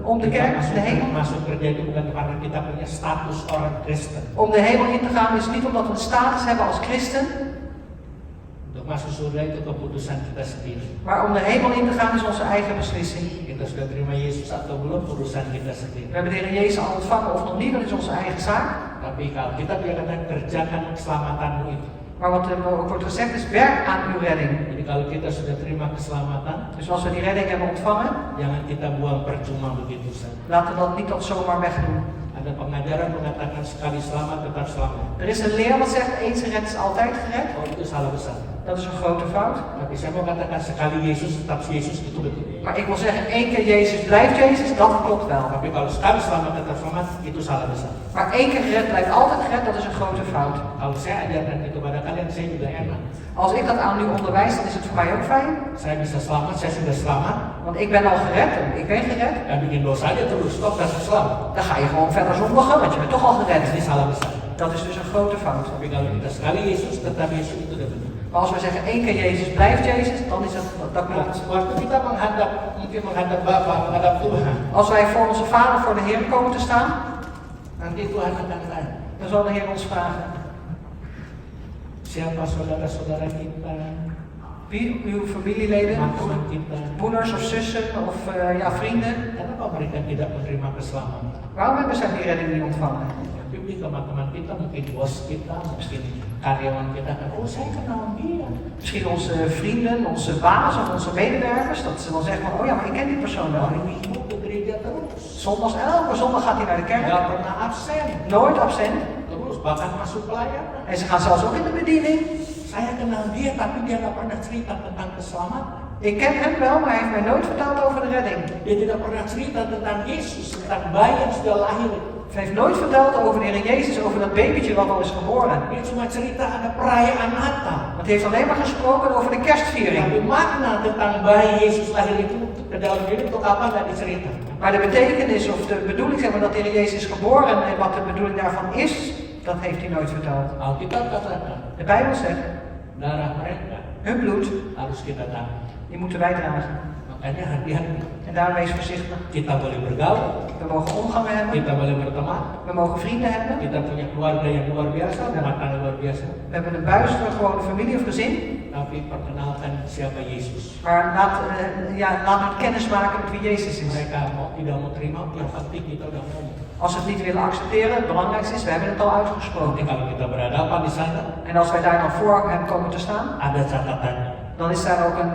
Om de Kita kerk, masuk, de hemel. masuk kerja itu bukan karena kita punya status orang Kristen. Om de hemel in te gaan is niet omdat we een status hebben als christen, Untuk masuk surga itu keputusan kita sendiri. maar om de hemel in te gaan is onze eigen beslissing. Kita sudah terima Yesus atau belum, urusan kita We sendiri. hebben de Heer Jezus al ontvangen of nog niet, dat is onze eigen zaak. Tapi kalau kita dikatakan kerjakan keselamatanmu itu, Maar wat er ook wordt gezegd is, werk aan uw redding. Jadi kalau kita sudah terima keselamatan, Dus als we die redding hebben ontvangen, jangan kita buang percuma begitu saja. laten we dat niet tot zomaar wegdoen. Ada pengajaran mengatakan sekali selamat tetap selamat. Er is een leer wat zegt, eens gered is altijd gered. Oh, itu salah besar. Dat is een grote fout. Tapi saya mau katakan sekali Yesus tetap Yesus itu betul. Maar ik wil zeggen, één keer Jezus blijft Jezus, dat klopt wel. Tapi kalau sekali selamat tetap selamat, itu salah besar. Maar één keer gered blijft altijd gered, dat is een grote fout. Kalau saya ajarkan itu kepada kalian, saya juga enak. Als ik dat aan u onderwijs, dan is het voor mij ook fijn. Saya bisa selamat, saya sudah selamat. Want ik ben al gered en ik ben gered. Dan bikin dosa aja terus, stop dan selamat. Dan ga je gewoon verder zondigen, want je bent toch al gered. Ini salah besar. Dat is dus een grote fout. Tapi kalau kita sekali Yesus tetap Yesus itu udah benar. Maar als we zeggen één keer Jezus blijft Jezus, dan is dat klopt. Waktu kita mungkin menghadap Bapa, menghadap Tuhan, Als wij voor onze Vader, voor de Heer komen te staan, nanti Tuhan akan tanya, dan zal de Heer ons vragen. siapa saudara-saudara kita, Wie uw familieleden, teman kita, broeders of zussen of vrienden, kenapa mereka tidak menerima keselamatan? waarom hebben zij die redding niet ontvangen? Tapi teman-teman kita, mungkin bos kita, mungkin karyawan kita kan, oh saya kenal dia. Misschien onze vrienden, onze baas of onze medewerkers, dat ze dan zeggen van, oh ja, maar ik ken die persoon wel. Hari Minggu ke gereja terus, Zondags, elke zondag gaat hij naar de kerk, nggak pernah absen, nooit absent. terus bahkan masuk pelayanan. En ze gaan zelfs ook in de bediening. Saya kenal dia, tapi dia nggak pernah cerita tentang keselamatan. Ik ken hem wel, maar hij heeft mij nooit verteld over de redding. Dia tidak pernah cerita tentang Yesus, tentang bayi yang sudah lahir. Hij heeft nooit verteld over de Heer Jezus, over dat babytje wat al is geboren. Dia cuma cerita ada perayaan Natal. Want hij heeft alleen maar gesproken over de kerstviering. Tapi makna tentang bayi Yesus lahir itu ke dalam diri untuk apa nggak dicerita. Maar de betekenis of de bedoeling, zeg maar, dat de Heer Jezus is geboren en wat de bedoeling daarvan is, dat heeft hij nooit verteld. Alkitab katakan, De Bijbel zegt, darah mereka hun bloed, harus kita tahan. die moeten wij dragen. Makanya hati-hati. En daarom wees voorzichtig. Kita boleh bergaul, We mogen omgang hebben, kita boleh berteman, we mogen vrienden hebben. kita punya keluarga yang luar biasa, rumah tangga luar biasa. We hebben een buitengewone familie of gezin. Tapi perkenalkan siapa Yesus. Maar laat het kennis maken met wie Jezus is. Mereka tidak mau terima, yang penting kita udah ngomong. Als ze het niet willen accepteren, het belangrijkste is, we hebben het al Nanti uitgesproken. kalau kita berhadapan di sana, En als wij daar dan voor hem komen te staan, ada catatannya. dan is daar ook een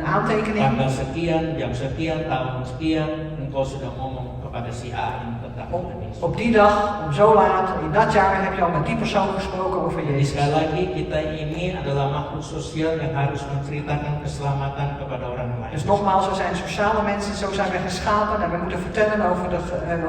aantekening. Tanggal sekian, jam sekian, tahun sekian, engkau sudah ngomong kepada si A ini tentang Tuhan Yesus. Op die dag, om zo laat, in dat jaar heb je al met die persoon gesproken over Jadi Jezus. sekali lagi kita ini adalah makhluk sosial yang harus menceritakan keselamatan kepada orang lain. Dus nogmaals, we zijn sociale mensen, zo zijn we geschapen en we moeten vertellen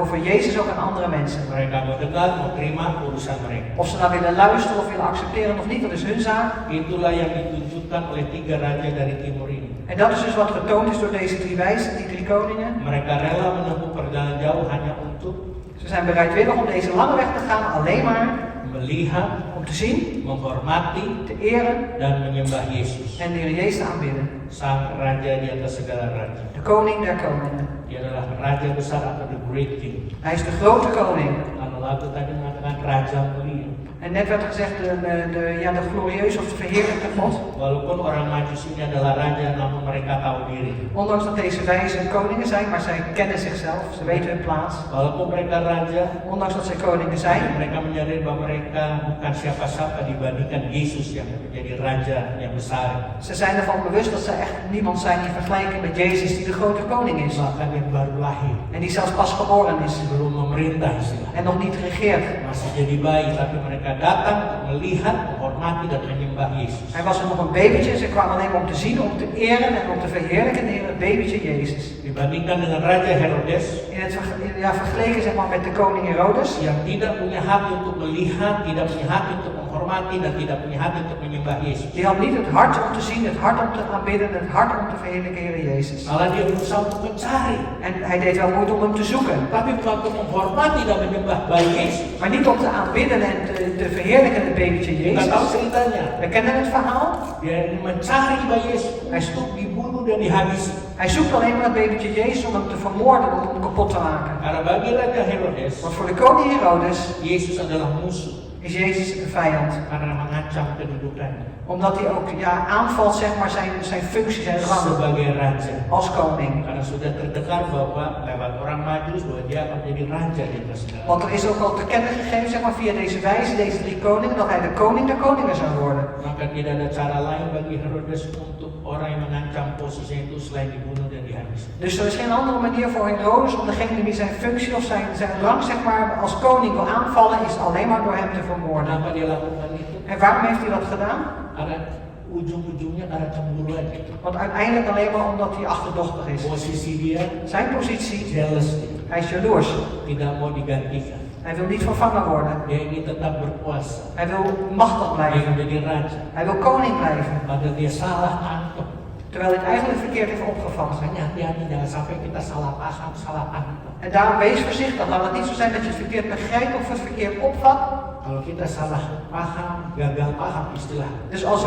over Jezus ook aan andere mensen. Mereka mau dengar, mau terima, urusan mereka. Of ze nou willen luisteren of willen accepteren of niet, dat is hun zaak. Itulah yang ditunjukkan oleh 3 raja dari timur ini. En dat is dus wat getoond is door deze drie wijzen, die drie koningen. Mereka rela menempuh perjalanan jauh hanya untuk Ze zijn bereidwillig om deze lange weg te gaan, alleen maar melihat, om te zien, menghormati, te eren dan menyembah Yesus. en de Heer Jezus te aanbidden. Sang Raja di atas segala raja. De koning der koningen. Dia adalah Raja besar atau the great king. Hij is de grote koning. Kalau lagu tadi mengatakan Raja mulia. En net werd er gezegd, de glorieuze of de verheerlijkte God. Walaupun orang Majus ini adalah raja, namun mereka tahu diri. Ondanks dat deze wijzen koningen zijn, maar zij kennen zichzelf, ze weten hun plaats. Walaupun mereka raja, Ondanks dat zij koningen zijn, mereka menyadari bahwa mereka bukan siapa-siapa dibandingkan Yesus yang menjadi raja yang besar. ze zijn ervan bewust dat ze echt niemand zijn die vergelijken met Jezus die de grote koning is. Bahkan yang baru lahir, En die zelfs pas geboren is belum memerintah istilahnya. en nog niet regeert. Masih jadi bayi, tapi mereka datang untuk melihat, menghormati dan menyembah Yesus. Hij was er nog een babytje, ze kwamen alleen maar om te zien, om te eren en om te verheerlijken de Heer, het babytje Jezus. Dibandingkan dengan Raja Herodes Vergeleken zeg maar met de koning Herodes, yang tidak punya hati untuk melihat, tidak punya hati untuk menghormati dan tidak punya hati untuk menyembah Yesus. die had niet het hart om te zien, het hart om te aanbidden, het hart om te verheerlijken Heer Jezus. Malah dia berusaha untuk mencari, En hij deed wel moeite om hem te zoeken, tapi bukan untuk menghormati dan menyembah bayi Yesus. maar niet om te aanbidden en te verheerlijken het babytje Kita Jezus. tahu ceritanya. We kennen het verhaal. Dia mencari bayi Yesus untuk dibunuh dan dihabisi. Hij zoekt alleen maar het babytje Jezus om hem te vermoorden, om hem kapot te maken. Karena bagi Raja Herodes, Want voor de koning Herodes Yesus adalah musuh. is Jezus een vijand. karena mengancam kedudukannya Omdat hij ook aanvalt zeg maar, zijn functie, zijn rang sebagai raja. als koning. Karena sudah terdengar bahwa lewat orang Majus bahwa dia akan menjadi raja di atas segala. Want er is ook al te kennen gegeven zeg maar, via deze wijze, deze 3 koningen, dat hij de koning der koningen zou worden. Maka tidak ada cara lain bagi Herodes untuk orang yang mengancam posisinya itu selain dibunuh dan dihabisi. Dus er is geen andere manier voor Herodes om degene die zijn functie of zijn rang zeg maar, als koning wil aanvallen, is alleen maar door hem te vermoorden. Kenapa dia lakukan itu? En waarom heeft hij dat gedaan? Karena ujung-ujungnya karena cemburuan itu. Want uiteindelijk alleen maar omdat hij achterdochtig is. Posisi dia Zijn positie, jealous dia. hij is jaloers. Tidak mau digantikan. Hij wil niet vervangen worden. Dia ingin tetap berkuasa. Hij wil machtig Dia blijven. ingin menjadi raja. Hij wil koning blijven. Padahal dia salah tangkap. Terwijl hij het eigenlijk verkeerd heeft opgevat. Makanya hati-hati jangan sampai kita salah paham, salah tangkap. En daarom wees voorzichtig. Laat het niet zo zijn dat je het verkeerd begrijpt of het verkeerd opvat. Kalau kita salah paham, gagal paham istilah. Dus als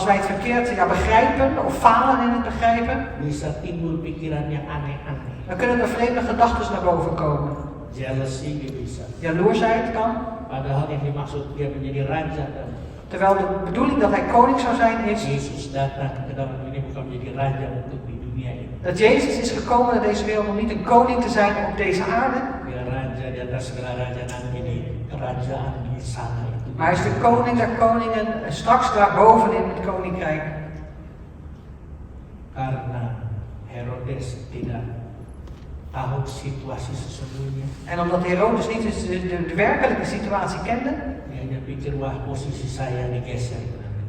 wij het verkeerd begrijpen of falen in het begrijpen, Bisa timbul pikiran yang aneh-aneh. dan kunnen er vreemde gedachten naar boven komen. Jealousy dia bisa. Jaloersheid kan. Padahal yang dimaksud dia menjadi raja dan Terwijl de bedoeling dat hij koning zou zijn is Yesus datang ke dalam ini bukan menjadi raja untuk di dunia ini. dat Jezus is gekomen naar deze wereld om niet een koning te zijn op deze aarde, Dia raja di atas segala raja nanti di kerajaan di sana itu. maar hij is de koning der koningen en straks daarboven in het koninkrijk. Karena Herodes tidak tahu situasi sesungguhnya. En omdat Herodes niet de werkelijke situatie kende, Dia pikir wah posisi saya digeser.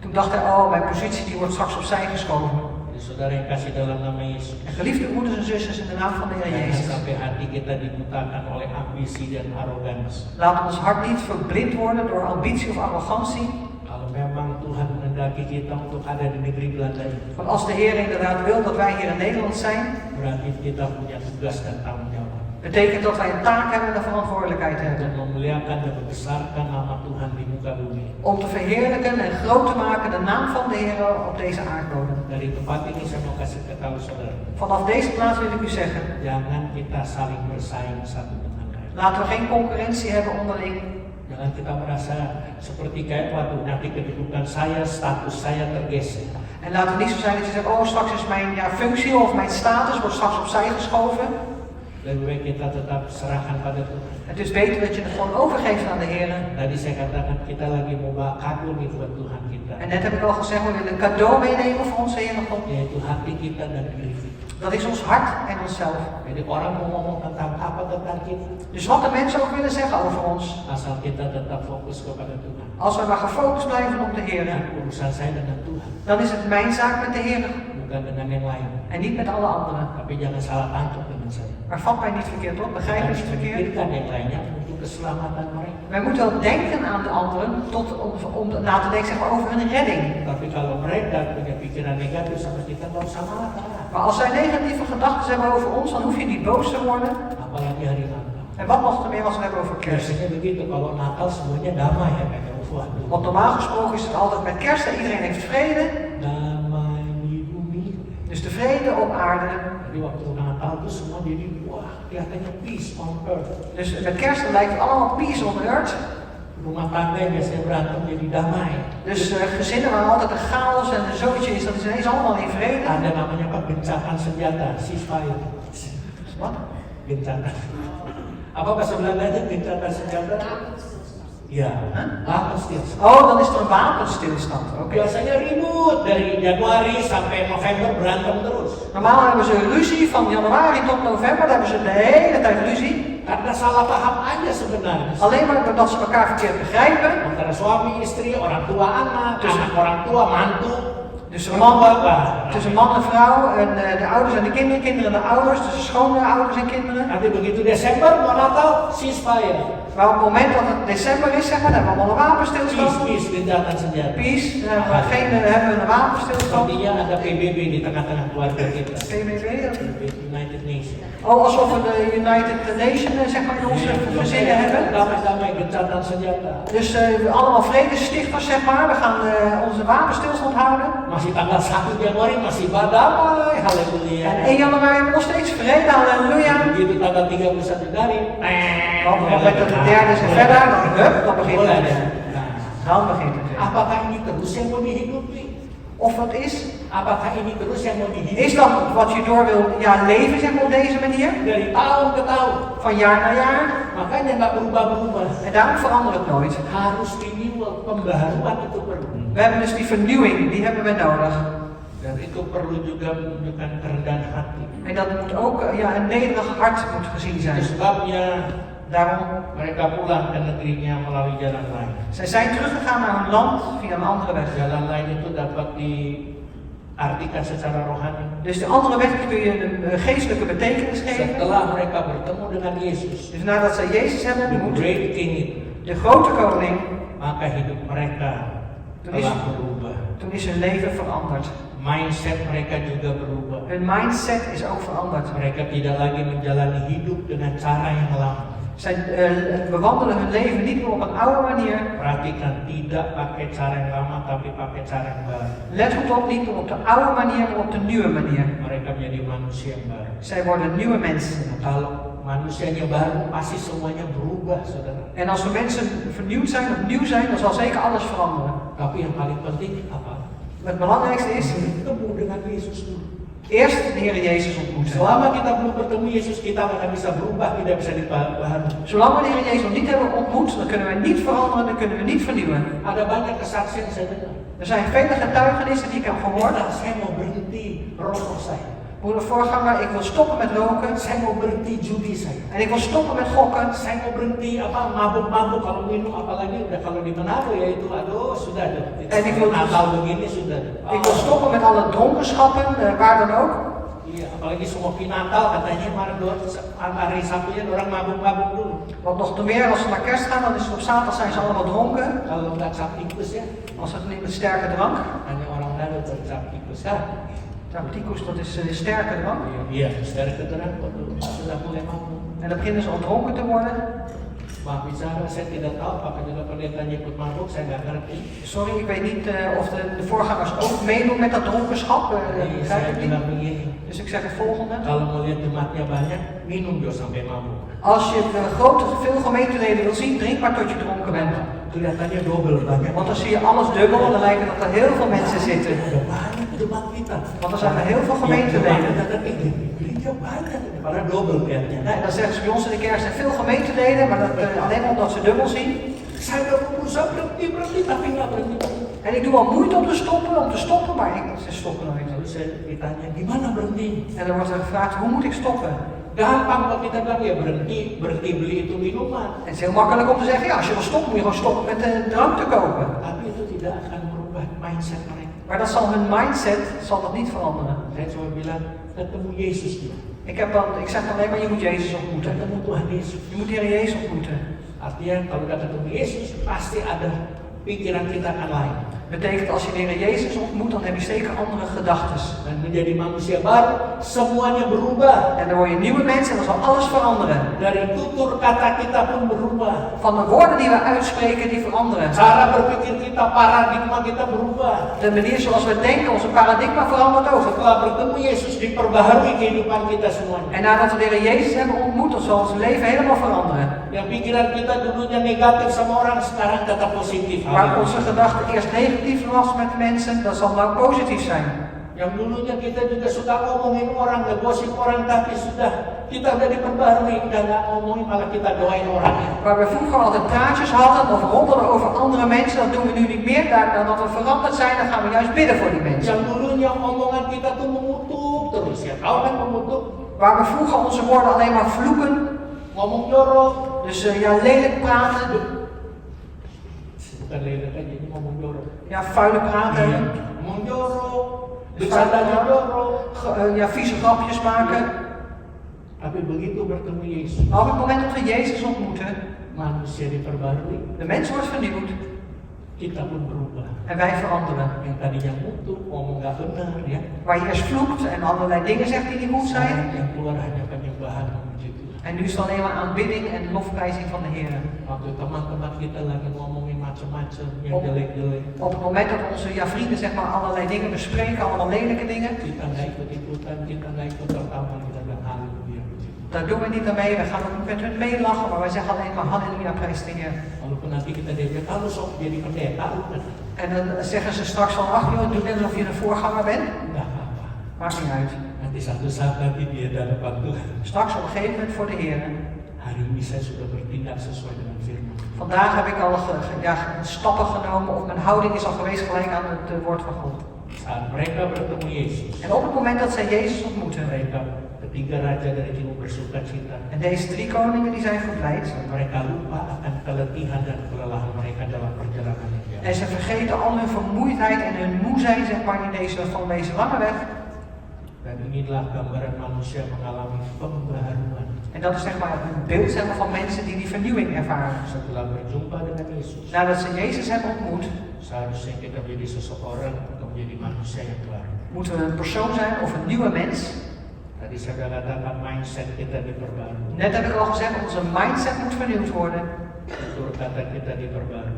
toen dacht hij, oh mijn positie die wordt straks opzij geschoven. Jadi saudara yang kasih dalam nama Yesus. En geliefde broeders en zusters in de naam van de Heer Jangan Jezus. sampai hati kita dibutakan oleh ambisi dan arogansi. Laat ons hart niet verblind worden door ambitie of arrogantie. Kalau memang Tuhan menghendaki kita untuk ada di negeri Belanda ini, Want als de Heer inderdaad wil dat wij hier in Nederland zijn, berarti kita punya tugas dan tanggung jawab betekent dat wij een taak hebben en een verantwoordelijkheid hebben. untuk memuliakan dan membesarkan nama Tuhan di muka bumi. Om te verheerlijken en groot te maken de naam van de Heer op deze aardbodem. Dari tempat ini saya mau kasih tahu saudara, Vanaf deze plaats wil ik u zeggen, jangan kita saling bersaing satu dengan lain. laten we geen concurrentie hebben onderling. Jangan kita merasa seperti kayak waduh nanti kedudukan saya, status saya tergeser. En laat het niet zo zijn dat je zegt, oh straks is mijn functie of mijn status wordt straks opzij geschoven. Lebih baik kita tetap serahkan pada Tuhan. Het is beter dat je het gewoon overgeeft aan de Heer. Tadi saya katakan kita lagi mau bawa kado nih buat Tuhan kita, En net heb ik al gezegd, we willen een cadeau meenemen voor onze Heer God. yaitu hati kita dan diri kita. Dat is ons hart en onszelf. Jadi orang mau ngomong tentang apa tentang kita, Dus wat de mensen ook willen zeggen over ons, asal kita tetap fokus kepada Tuhan. als we maar gefocust blijven op de Heer, Urusan saya dengan Tuhan, dan is het mijn zaak met de Heer bukan dengan yang lain. en niet met alle anderen. Tapi jangan salah tangkap dengan saya. Maar vat mij niet verkeerd op, begrijp me Harus niet verkeerd. memikirkan yang lainnya untuk keselamatan mereka. Wij moeten wel denken aan de anderen om na te denken zeg maar, over hun redding. Tapi kalau mereka punya pikiran negatif sama kita, nggak usah marah. Maar als zij negatieve gedachten hebben over ons, dan hoef je niet boos te worden. Apalagi hari Natal. En wat nog meer als we het hebben over kerst? Biasanya begitu, kalau Natal semuanya damai ya kayaknya. Waduh. Want normaal gesproken is het altijd met kerst en iedereen heeft vrede. Damai di bumi. Dus de vrede op aarde. Jadi waktu Natal tuh semua jadi wah kelihatannya peace on earth. Dus met kerst dan lijkt het allemaal peace on earth. Rumah tangga yang biasanya berantem jadi damai. Dus gezinnen waar altijd een chaos en een zootje is, dat is ineens allemaal in vrede. Ada namanya apa? Gencatan senjata, ceasefire. Wat? Gencatan. Apa bahasa Belandanya gencatan senjata? Ya, wapenstilstand. Oh, dan is er een wapenstilstand. Oké. Biasanya ribut dari Januari sampai November berantem terus. Normaal hebben ze ruzie van januari tot november, dan hebben ze de hele tijd ruzie. Karena salah paham aja sebenarnya. Alleen maar doordat ze elkaar verkeerd begrijpen. Antara suami istri, orang tua anak, anak orang tua mantu. Dus tussen man en vrouw, en de ouders en de kinderen, kinderen en de ouders, tussen schoonouders en kinderen. Nanti begitu Desember mau Natal, ceasefire. Maar op het moment dat het december is, zeg maar, dan hebben we allemaal een wapenstilstand. Peace, gencatan senjata. Peace, dan hebben we een wapenstilstand. Artinya ada PBB di tengah-tengah keluarga kita. PBB, United Nations. oh, alsof we de United Nations zeg maar, in onze gezinnen hebben. Damai-damai gencatan senjata. Dus allemaal vredestichters, zeg maar. We gaan onze wapenstilstand houden. Masih tanggal 1 Januari masih badamai, haleluya. En 1 januari hebben we nog steeds vrede, halleluja. Begitu tanggal 31 dari, Want op het moment dat de derde is verder, dan hup, dan begint mulai het deh. weer. Nah, Dan begint het weer. apakah ini terus yang mau dihidupi? Of het is, Apakah ini terus yang mau dihidupi? is dat wat je door wil leven, zeg maar, op deze manier? Dari tahun ke tahun. Van jaar naar jaar? Makanya nggak berubah-berubah. En daarom verandert het nooit. Harus renewal, pembaharuan itu perlu. We hebben dus die vernieuwing, die hebben we nodig. Dan itu perlu juga menunjukkan kerendahan hati. En dat moet ook een nederig hart moet gezien Itu zijn. sebabnya Daarom, mereka pulang ke negerinya melalui jalan lain. zij zijn teruggegaan naar hun land via een andere weg. Jalan lain itu dapat diartikan secara rohani. Dus de andere weg kun je een geestelijke betekenis geven. Setelah mereka bertemu dengan Yesus, Dus nadat zij Jezus hebben the ontmoet, great king itu, de grote koning, maka hidup mereka telah berubah. toen is hun leven veranderd. Mindset mereka juga berubah. Hun mindset is ook veranderd. Mereka tidak lagi menjalani hidup dengan cara yang lama. Zij bewandelen hun leven niet meer op een oude manier. Perhatikan, tidak pakai cara yang lama tapi pakai cara yang baru. Let goed op, niet meer op de oude manier, maar op de nieuwe manier. Mereka menjadi manusia yang baru. Zij worden nieuwe mensen. Kalau manusianya baru, pasti semuanya berubah, saudara. En als we mensen vernieuwd zijn of nieuw zijn, dan zal zeker alles veranderen. Tapi yang paling penting apa? Het belangrijkste is Bertemu dengan Yesus dulu. eerst de Heer Jezus ontmoeten. Selama kita belum bertemu Yesus, kita nggak bisa berubah, tidak bisa dibaharui. Zolang we de Heer Jezus nog niet hebben ontmoet, dan kunnen we niet veranderen, dan kunnen we niet vernieuwen. Ada banyak kesaksian saya dengar. Er zijn vele getuigenissen die ik heb gehoord. Pendeta, saya mau berhenti rokok saya. Broeder voorganger, ik wil stoppen met roken. Saya mau berhenti judi saya. En ik wil stoppen met gokken. Saya mau berhenti mabuk-mabuk kalau minum, apalagi udah kalau di Manado ya itu aduh sudah deh. En ik wil Natal begini sudah deh. Ik wil stoppen met alle dronkenschappen, waar dan ook. Iya, apalagi semua Natal katanya kemarin hari Sabtunya orang mabuk-mabuk dulu. Want nog te meer, als ze naar kerst gaan, dan is het op zaterdag zijn ze allemaal dronken. Kalau nggak cap tikus ya, Als het niet met sterke drank. hanya orang Manado cap tikus ya. Trapticus, dat is sterke drank. Iya, sterke drank waktu sudah mulai mabuk. En dan beginnen ze al dronken te worden. Maaf bicara, saya tidak tahu apakah juga pendetanya ikut mabuk, saya nggak ngerti. Sorry, ik weet niet of de voorgangers ook meedoen met dat dronkenschap. Jadi Begrijp saya ik niet. bilang begini, Dus ik zeg het volgende. kalau mau lihat jemaatnya banyak, minum dulu sampai mabuk. Als je veel gemeenteleden wil zien, drink maar tot je dronken bent. Kelihatannya double banyak. Want dan zie je alles dubbel en dan lijkt het dat er heel veel mensen zitten. Ada banyak jemaat kita. Want er zijn er heel veel gemeenteleden. Gereja banyak, padahal double kayaknya. Nee, dan zeggen ze bij ons in de kerk zijn veel gemeenteleden, maar dat, alleen maar omdat ze dubbel zien. Saya udah berusaha berhenti, tapi nggak berhenti. En ik doe al moeite om te stoppen, maar ze stoppen nooit. Lalu saya ditanya, gimana berhenti? En dan wordt er gevraagd, hoe moet ik stoppen? Gampang kalau kita bilang ya berhenti beli itu minuman. En het is heel makkelijk om te zeggen, ja, als je wil stoppen, moet je gewoon stoppen met drank te kopen. Tapi itu tidak akan merubah mindset mereka. Maar dat zal hun mindset zal dat niet veranderen. Saya cuma bilang, ketemu Yesus dulu. Ik zeg alleen maar, je moet Jezus ontmoeten. Ketemu Tuhan Yesus. Je moet de Heer Jezus ontmoeten. Artinya kalau udah ketemu Yesus, pasti ada pikiran kita akan lain. Betekent als je de Heer Jezus ontmoet, dan heb je zeker andere gedachten. Dan menjadi manusia baru, semuanya berubah. En dan word je een nieuwe mens en dan zal alles veranderen. Dari tutur kata kita pun berubah. Van de woorden die we uitspreken, die veranderen. Cara berpikir kita, paradigma kita berubah. De manier zoals we denken, onze paradigma verandert ook. Setelah bertemu Yesus, diperbaharui kehidupan kita semuanya. En nadat we de Heer Jezus hebben ontmoet, dan zal ons leven helemaal veranderen. Yang pikiran kita dulunya negatif sama orang, sekarang tetap positif. Waar onze gedachte eerst negatief was met mensen, dat zal nou positief zijn. Yang dulunya kita juga suka ngomongin orang, ngegosip orang, tapi kita udah diperbaharui, udah nggak ngomongin, malah kita doain orangnya. Waar we vroeger altijd praatjes hadden of rondelden over andere mensen, dat doen we nu niet meer. Nadat we veranderd zijn, dan gaan we juist bidden voor die mensen. Yang dulunya omongan kita tuh mengutuk terus, ya tahu kan mengutuk? Waar we vroeger onze woorden alleen maar vloeken, Ngomong jorok. dus lelijk praten, Bukan lelek aja, ini ngomong jorok. vuile praten, Ngomong jorok, bercandanya jorok. Vieze grapjes maken. Tapi begitu bertemu Yesus, Maar op het moment dat we Jezus ontmoeten, manusia diperbarui, de mens wordt vernieuwd kita pun berubah. en wij veranderen. Yang tadinya ngutuk, ngomong gak benar, ya. Waar je eerst vloekt en allerlei dingen zegt die niet goed zijn. Yang keluar hanya penyembahan memuji Tuhan. En nu is het alleen maar aanbidding en lofprijzing van de Heer. Waktu teman-teman kita lagi ngomongin macam-macam yang jelek-jelek, Op het moment dat onze vrienden zeg maar allerlei dingen bespreken, allemaal lelijke dingen. kita nggak ikut-ikutan, kita nggak ikut tertawa, kita bilang haleluya, puji Tuhan. Daar doen we niet aan mee, we gaan ook niet met hun meelachen, maar wij zeggen alleen maar halleluja, prijs de Heer. Walaupun nanti kita diajak, kalau sok jadi pendeta, udah. En dan zeggen ze straks van, ach joh, doe net alsof je een voorganger bent. Enggak apa-apa. Maakt niet uit. Nanti satu saat nanti dia ada depan Tuhan. Straks op een gegeven moment voor de Heer. Hari ini saya sudah bertindak sesuai dengan firman. Vandaag heb ik al stappen genomen, of mijn houding is al geweest gelijk aan het woord van God. Saat mereka bertemu Yesus, En op het moment dat zij Jezus ontmoeten, mereka ketiga raja dari timur bersukacita. en deze 3 koningen die zijn verblijd, Mereka lupa akan keletihan dan kelelahan mereka dalam perjalanan ini. en ze vergeten al hun vermoeidheid en hun moe zijn zeg maar van deze lange weg. Dan inilah gambaran manusia mengalami pembaharuan En dat is zeg maar een beeld zeg maar, van mensen die vernieuwing ervaren. setelah berjumpa dengan Yesus. Nadat ze Jezus hebben ontmoet, Seharusnya kita menjadi seseorang atau menjadi manusia yang baru. moeten we een persoon zijn of een nieuwe mens. Tadi saya katakan mindset kita diperbarui, Net heb ik al gezegd, onze mindset moet vernieuwd worden. tutur kata kita diperbarui,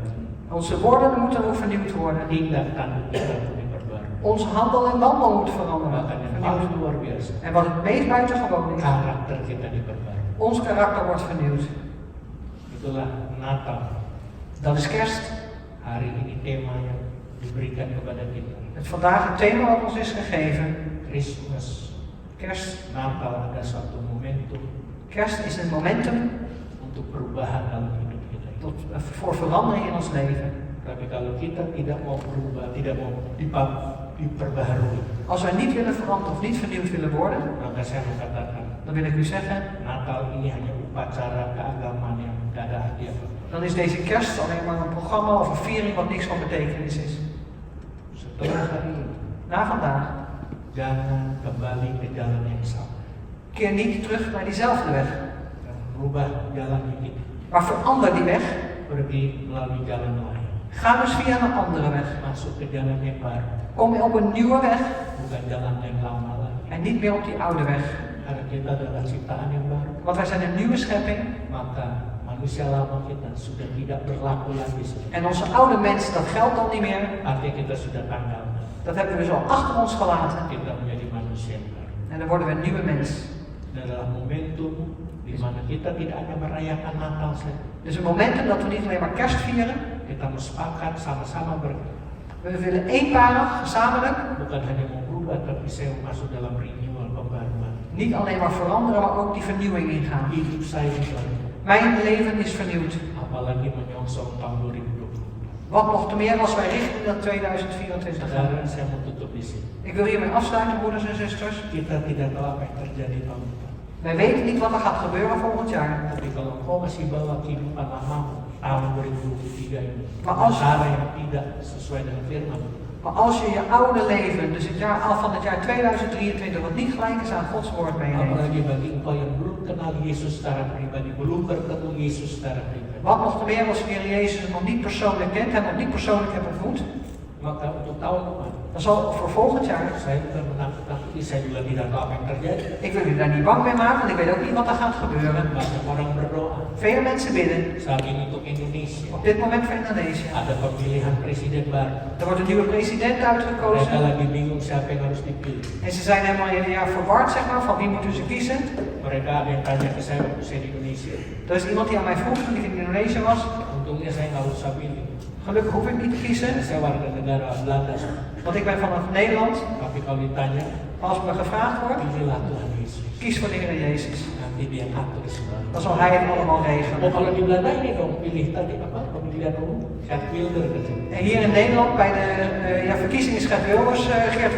Onze woorden moeten ook vernieuwd worden. tindak tanduk kita pun diperbarui. Onze handel en wandel moet veranderen. Bahkan yang Vernieuwd. paling luar biasa, En wat het meest buitengewoon is, karakter kita diperbarui. ons karakter wordt vernieuwd. Itulah Natal. Dat is kerst. Hari ini tema yang diberikan kepada kita. Het vandaag het thema wat ons is gegeven. Christmas, Kerst. Natal ada suatu momentum Kerst is een momentum untuk perubahan dalam hidup kita. voor verandering in ons leven. Tapi kalau kita tidak mau berubah, tidak mau diperbaharui, Als wij niet willen veranderen of niet vernieuwd willen worden, maka saya mengatakan dan wil ik u zeggen, Natal ini hanya upacara keagamaan yang tidak ada arti apa. dan is deze kerst alleen maar een programma of een viering wat niks van betekenis is. Setelah hari ini, Na vandaag, jangan kembali ke jalan yang sama. keer niet terug naar diezelfde weg, Dan rubah jalan kita, maar verander die weg. pergi melalui jalan lain, Ga dus via een andere weg. masuk ke jalan yang baru, Kom op een nieuwe weg bukan jalan yang lama lagi. en niet meer op die oude weg. Karena kita adalah ciptaan yang baru, Want wij zijn een nieuwe schepping maka manusia lama kita sudah tidak berlaku lagi. en onze oude mens, dat geldt dan niet meer. Artinya kita sudah tanggal, Dat hebben we dus al achter ons gelaten. kita menjadi manusia yang baru. En dan worden we een nieuwe mens. Ini adalah momentum di mana kita tidak hanya merayakan Natal saja. Dus een momentum dat we niet alleen maar kerst vieren. Kita sepakat sama-sama We willen eenparig, gezamenlijk, bukan hanya mau berubah, tapi saya masuk dalam renewal pembaruan. niet alleen maar veranderen, maar ook die vernieuwing ingaan. Hidup saya baru, Mijn leven is vernieuwd. apalagi menyongsong tahun 2020. Wat nog te meer als wij richten naar 2024 gaan. Sekarang saya mau tutup di sini. Ik wil hiermee afsluiten, broeders en zusters. Kita tidak tahu apa yang terjadi tahun depan. Wij weten niet wat er gaat gebeuren volgend jaar. Tapi kalau engkau masih bawa kehidupan lamamu tahun 2023 ini, Maar als- cara yang tidak sesuai dengan firman, Maar als je je oude leven, dus het jaar af van het jaar 2023, wat niet gelijk is aan Gods woord meeneemt. apalagi bagi engkau yang belum kenal Yesus secara pribadi, belum bertemu Yesus secara pribadi, Wat nog te meer als je de Jezus nog niet persoonlijk kent, hem nog niet persoonlijk hebt ontmoet. maka untuk tahun depan Dan zal voor volgend jaar, saya bukan menakut-nakuti, saya juga tidak tahu apa yang terjadi. ik wil u daar niet bang mee maken, want ik weet ook niet wat er gaat gebeuren. Banyak orang berdoa Vele mensen bidden, saat ini untuk Indonesia. op dit moment voor Indonesië. Ada pemilihan presiden baru. Er wordt een nieuwe president Mereka uitgekozen. lagi bingung siapa yang harus dipilih. En ze zijn helemaal verward, zeg maar, van wie moeten ze kiezen. Mereka ada yang tanya ke saya waktu saya di Indonesia. Er is iemand die aan mij vroeg toen ik in Indonesië was. Untungnya saya nggak usah pilih. Gelukkig hoef ik niet te kiezen, Karena saya warga negara Belanda. want ik ben vanaf Nederland. Tapi kalau ditanya, Maar als me gevraagd wordt, pilihlah Tuhan Yesus. kies voor de Heer Jezus. Nanti dia atur semua. Dan zal Hij het allemaal Oh, regelen. kalau di Belanda ini dong pilih tadi apa pemilihan umum Geert Wilder gitu. En hier in Nederland bij de verkiezing is Geert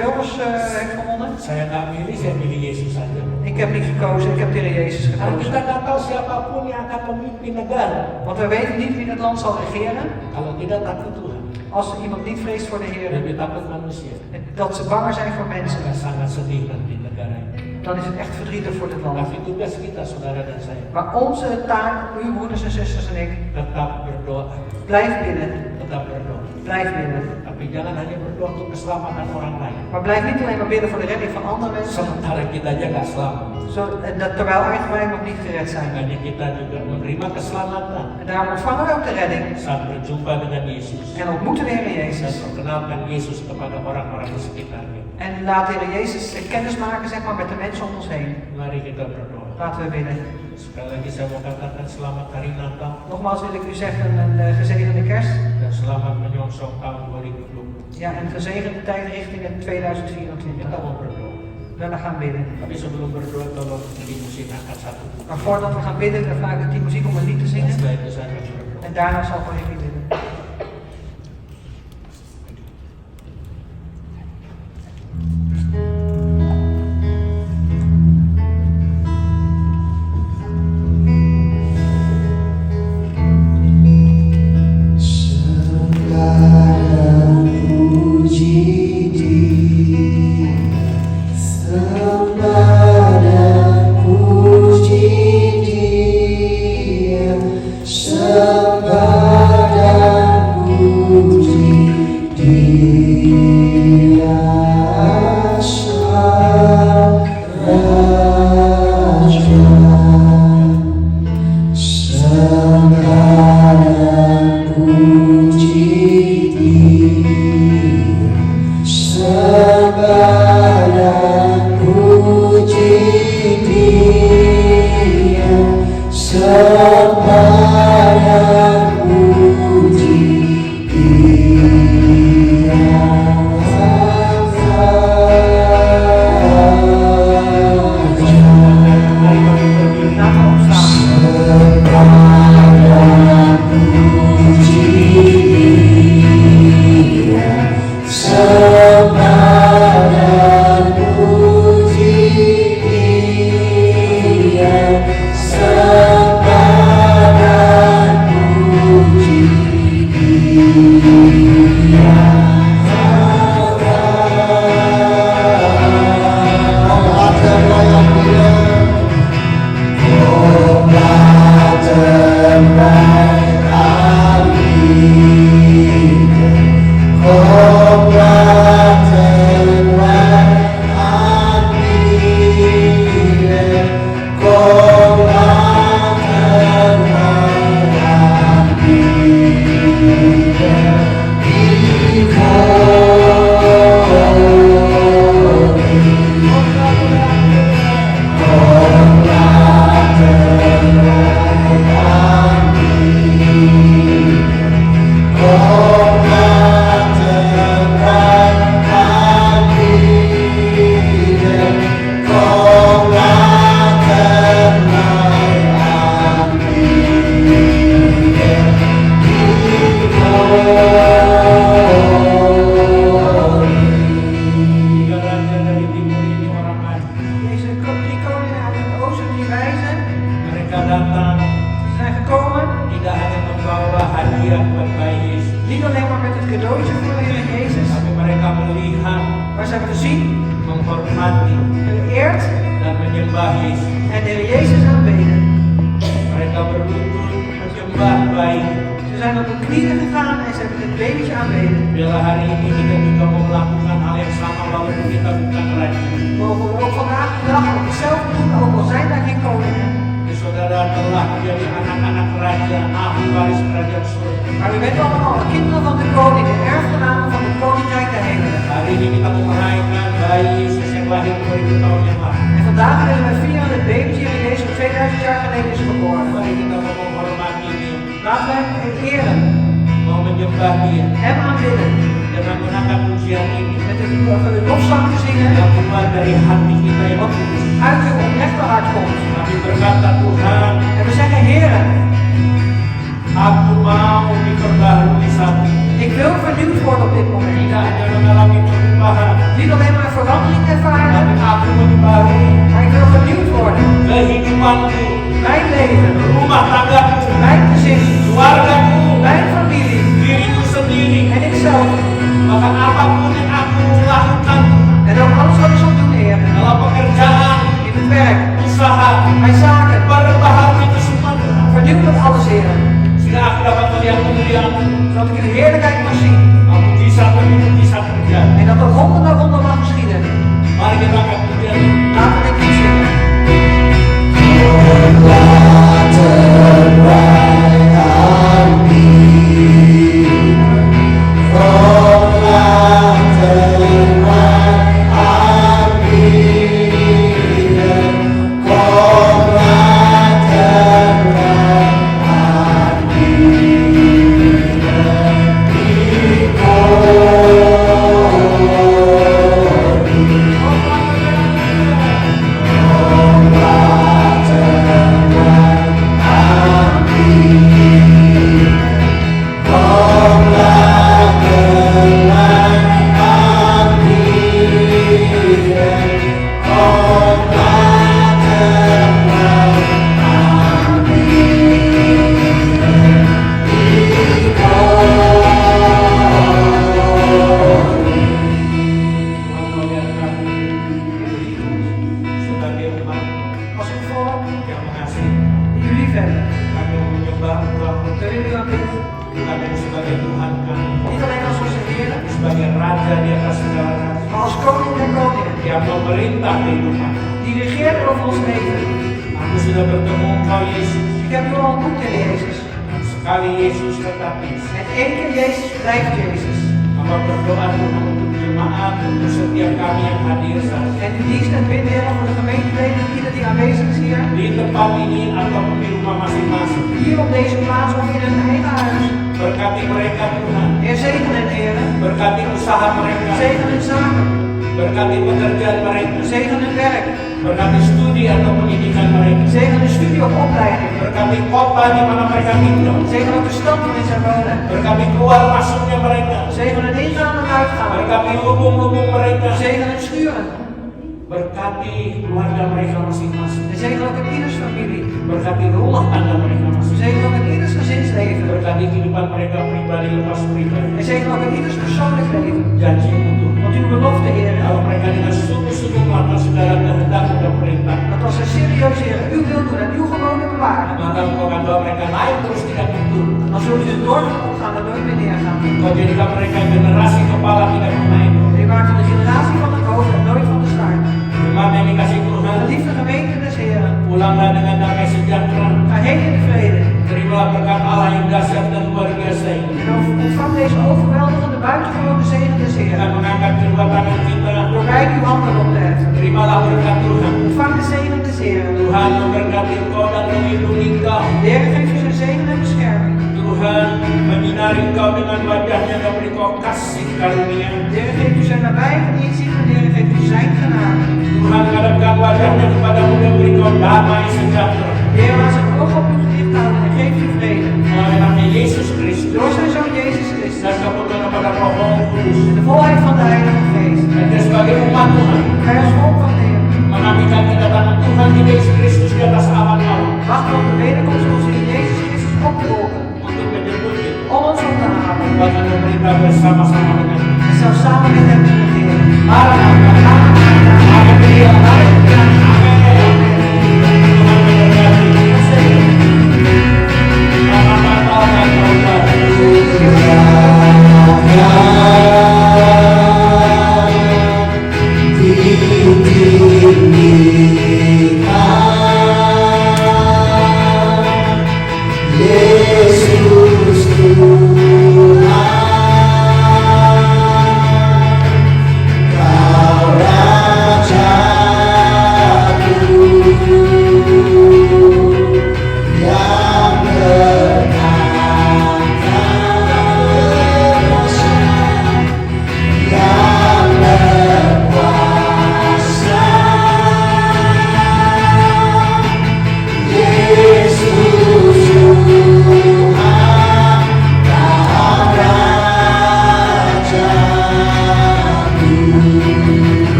Wilders heeft gewonnen. Saya nggak milih, saya pilih Yesus saja. Ik heb niet gekozen, ik heb de Heer Jezus Karena kita gekozen. nggak tahu siapapun yang akan memimpin negara. Want we weten niet wie het land zal regeren. Kalau tidak takut Tuhan, Als iemand niet vreest voor de Heer, lebih takut manusia. dat ze banger zijn voor mensen, Maka sangat sedih nanti negara ini. dan is het echt verdrietig voor dit land. Tapi tugas kita, saudara dan saya, Maar onze taak, uw broeders en zusters en ik, tetap berdoa, blijf bidden. tetap berdoa. Blijf bidden. Tapi jangan hanya berdoa untuk keselamatan orang lain. Maar blijf niet alleen maar bidden voor de redding van andere mensen, Sementara kita aja nggak selamat. terwijl eigenlijk wij nog niet gered zijn. Makanya kita juga menerima keselamatan En daarom ontvangen we ook de redding saat berjumpa dengan Yesus en ontmoeten de Heer dan Jezus. perkenalkan Yesus kepada orang-orang di sekitarnya. En laat de Heer Jezus kennis maken zeg maar, met de mensen om ons heen. Mari kita berdoa. Laten we bidden. Sekali lagi saya mau katakan selamat hari Natal Nogmaals wil ik u zeggen een gezegende kerst. dan selamat menyongsong tahun 2020. Ja, en gezegende tijd richting het 2024. Kita mau berdoa. We gaan bidden. Tapi sebelum berdoa tolong di musim angkat satu. Maar voordat we gaan bidden, dan vraag ik die muziek om een lied te Dan zingen. setelah itu saya akan berdoa. En daarna zal ik even bidden. Oh liefhebben. Kami mau menyembah Engkau We willen u aanbidden. bukan hanya sebagai Tuhan kami, Niet alleen als onze Heer, tapi sebagai Raja di atas segala raja maar als koning der koningen. yang memerintah kehidupan. Die regeert over ons leven. Aku sudah bertemu Engkau Yesus. Ik heb u al ontmoet, Heer Jezus. Dan sekali Yesus tetap Yesus. En één keer Jezus blijft Jezus. Maka berdoa Tuhan untuk jemaat, untuk setiap kami yang hadir saat ini. En u dienst en bidt, Heer, voor de gemeenteleden, ieder die aanwezig is hier. Di tempat ini ataupun di rumah masing-masing. Hier op deze plaats of in hun eigen huis. Berkati mereka Tuhan. Heer, zegen hen, Heer. Berkati usaha mereka. Zegen hun zaken. Berkati pekerjaan mereka. Zegen hun werk. Berkati studi atau pendidikan mereka. Zegen hun studie of opleiding. Berkati kota di mana mereka tinggal. Zegen ook de stad waarin zij wonen. Berkati keluar masuknya mereka. Zegen hun ingaan en uitgaan. Berkati lubung-lubung mereka. Zegen hun schuren. Berkati keluarga mereka masing-masing. En zegen ook in ieders familie. Berkati rumah tangga mereka masing-masing. Zegen ook in ieders gezinsleven. Berkati kehidupan mereka pribadi lepas pribadi. En zegen ook in ieders persoonlijk leven. Janji-Mu Tuhan. Want uw belofte, Heer, Kalau mereka dengan sungguh-sungguh melakukan segala kehendak dan perintah, dat als zij serieus, Heer, uw wil doen en uw gewonen bewaren, maka Engkau akan bawa mereka naik terus tidak turun. dan zult u door gaan opgaan en nooit meer neergaan. Engkau jadikan mereka generasi kepala tidak menaik. En u maakt de generatie van het hoofd en nooit van de staart. Jemaat yang dikasih Tuhan, Geliefde gemeente des Heren, pulanglah dengan damai sejahtera. ga heen in de vrede. Terimalah berkat Allah yang dahsyat dan luar biasa ini. En ontvang deze overweldigende buitengewone zegen des Dengan Heren. mengangkat kedua tangan kita, Door beide uw handen op te heffen. terimalah berkat Tuhan. Ontvang de zegen des Heren. Tuhan memberkati engkau dan melindungi engkau. De Heer geeft u zijn zegen en bescherming. Tuhan menyinari engkau dengan wajahnya dan beri kau kasih karunia. De Heer geeft u zijn nabijheid en inzicht en de Heer geeft u zijn genade. Tuhan menghadapkan wajahnya kepadamu dan beri kau damai sejahtera. De Heer laat zijn ogen op u gericht houden en geeft u vrede. Melalui nama Yesus Kristus Door zijn Zoon Jezus Christus. dan kebetulan kepada Roh Kudus. De volheid van de Heilige Geest. Dan kita sebagai umat Tuhan Wij als volk van de Heer. menantikan kedatangan Tuhan di Yesus Kristus di atas awan-awan Wachten op de wederkomst van onze Heer Jezus Christus op de wolken. untuk menjemput kita. Om ons op te halen. Bahkan memerintah bersama-sama dengan kita. En zelfs samen met hem te regeren. Maranatha. Haleluya. Haleluya. Amin. Tuhan memberkati. Selamat Natal dan Tahun Baru. Yesus Tuhan, Kau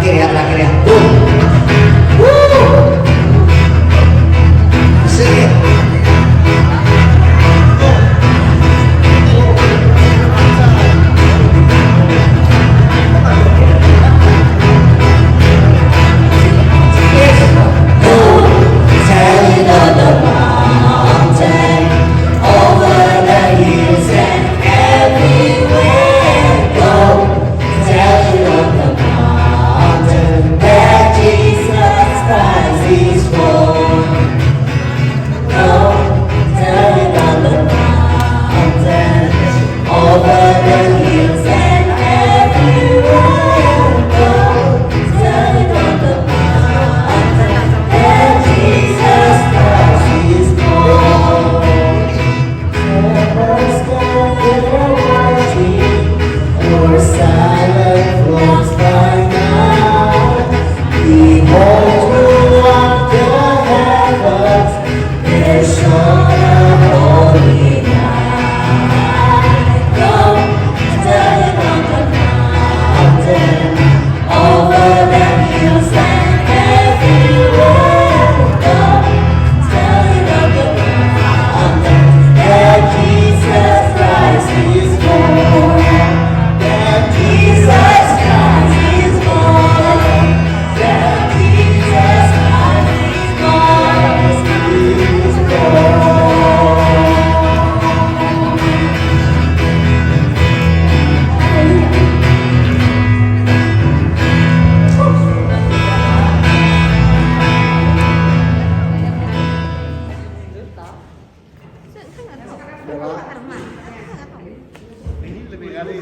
Terakhir ya. Sing it.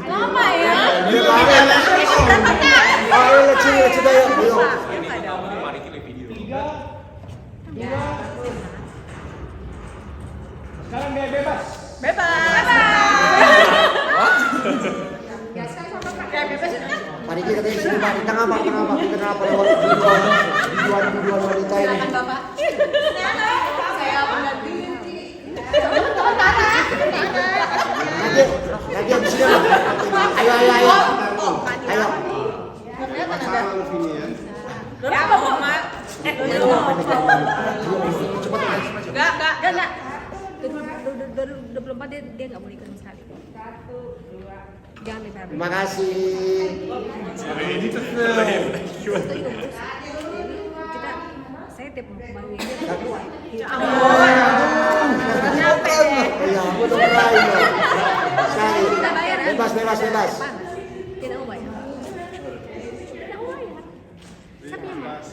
Lama ya? Ayo, coba ya. Sekarang dia bebas. Paniki katanya di sini Pak, di tengah Pak. Kita kenapa lewat videoan wanita ini? Saya pengganti. Lagi habis ini. Ayo. Berapa Muhammad? Enggak. 24 dia nggak mau nikah sama sekali. Jangan nikah. Terima kasih. Saya tiap baru ini keluar. Iya, aku udah mulai. Sekali. Bebas. Tidak mau bayar.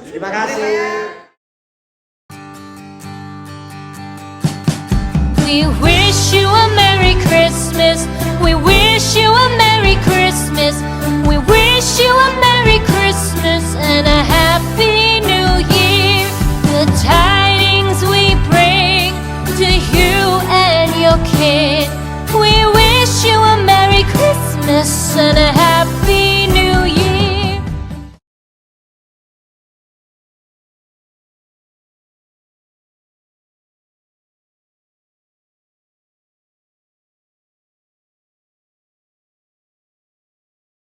Terima kasih. We wish you a Merry Christmas. We wish you a Merry Christmas. We wish you a Merry Christmas and a Happy New Year. The tidings we bring to you and your kid. We wish you a Merry Christmas and a Happy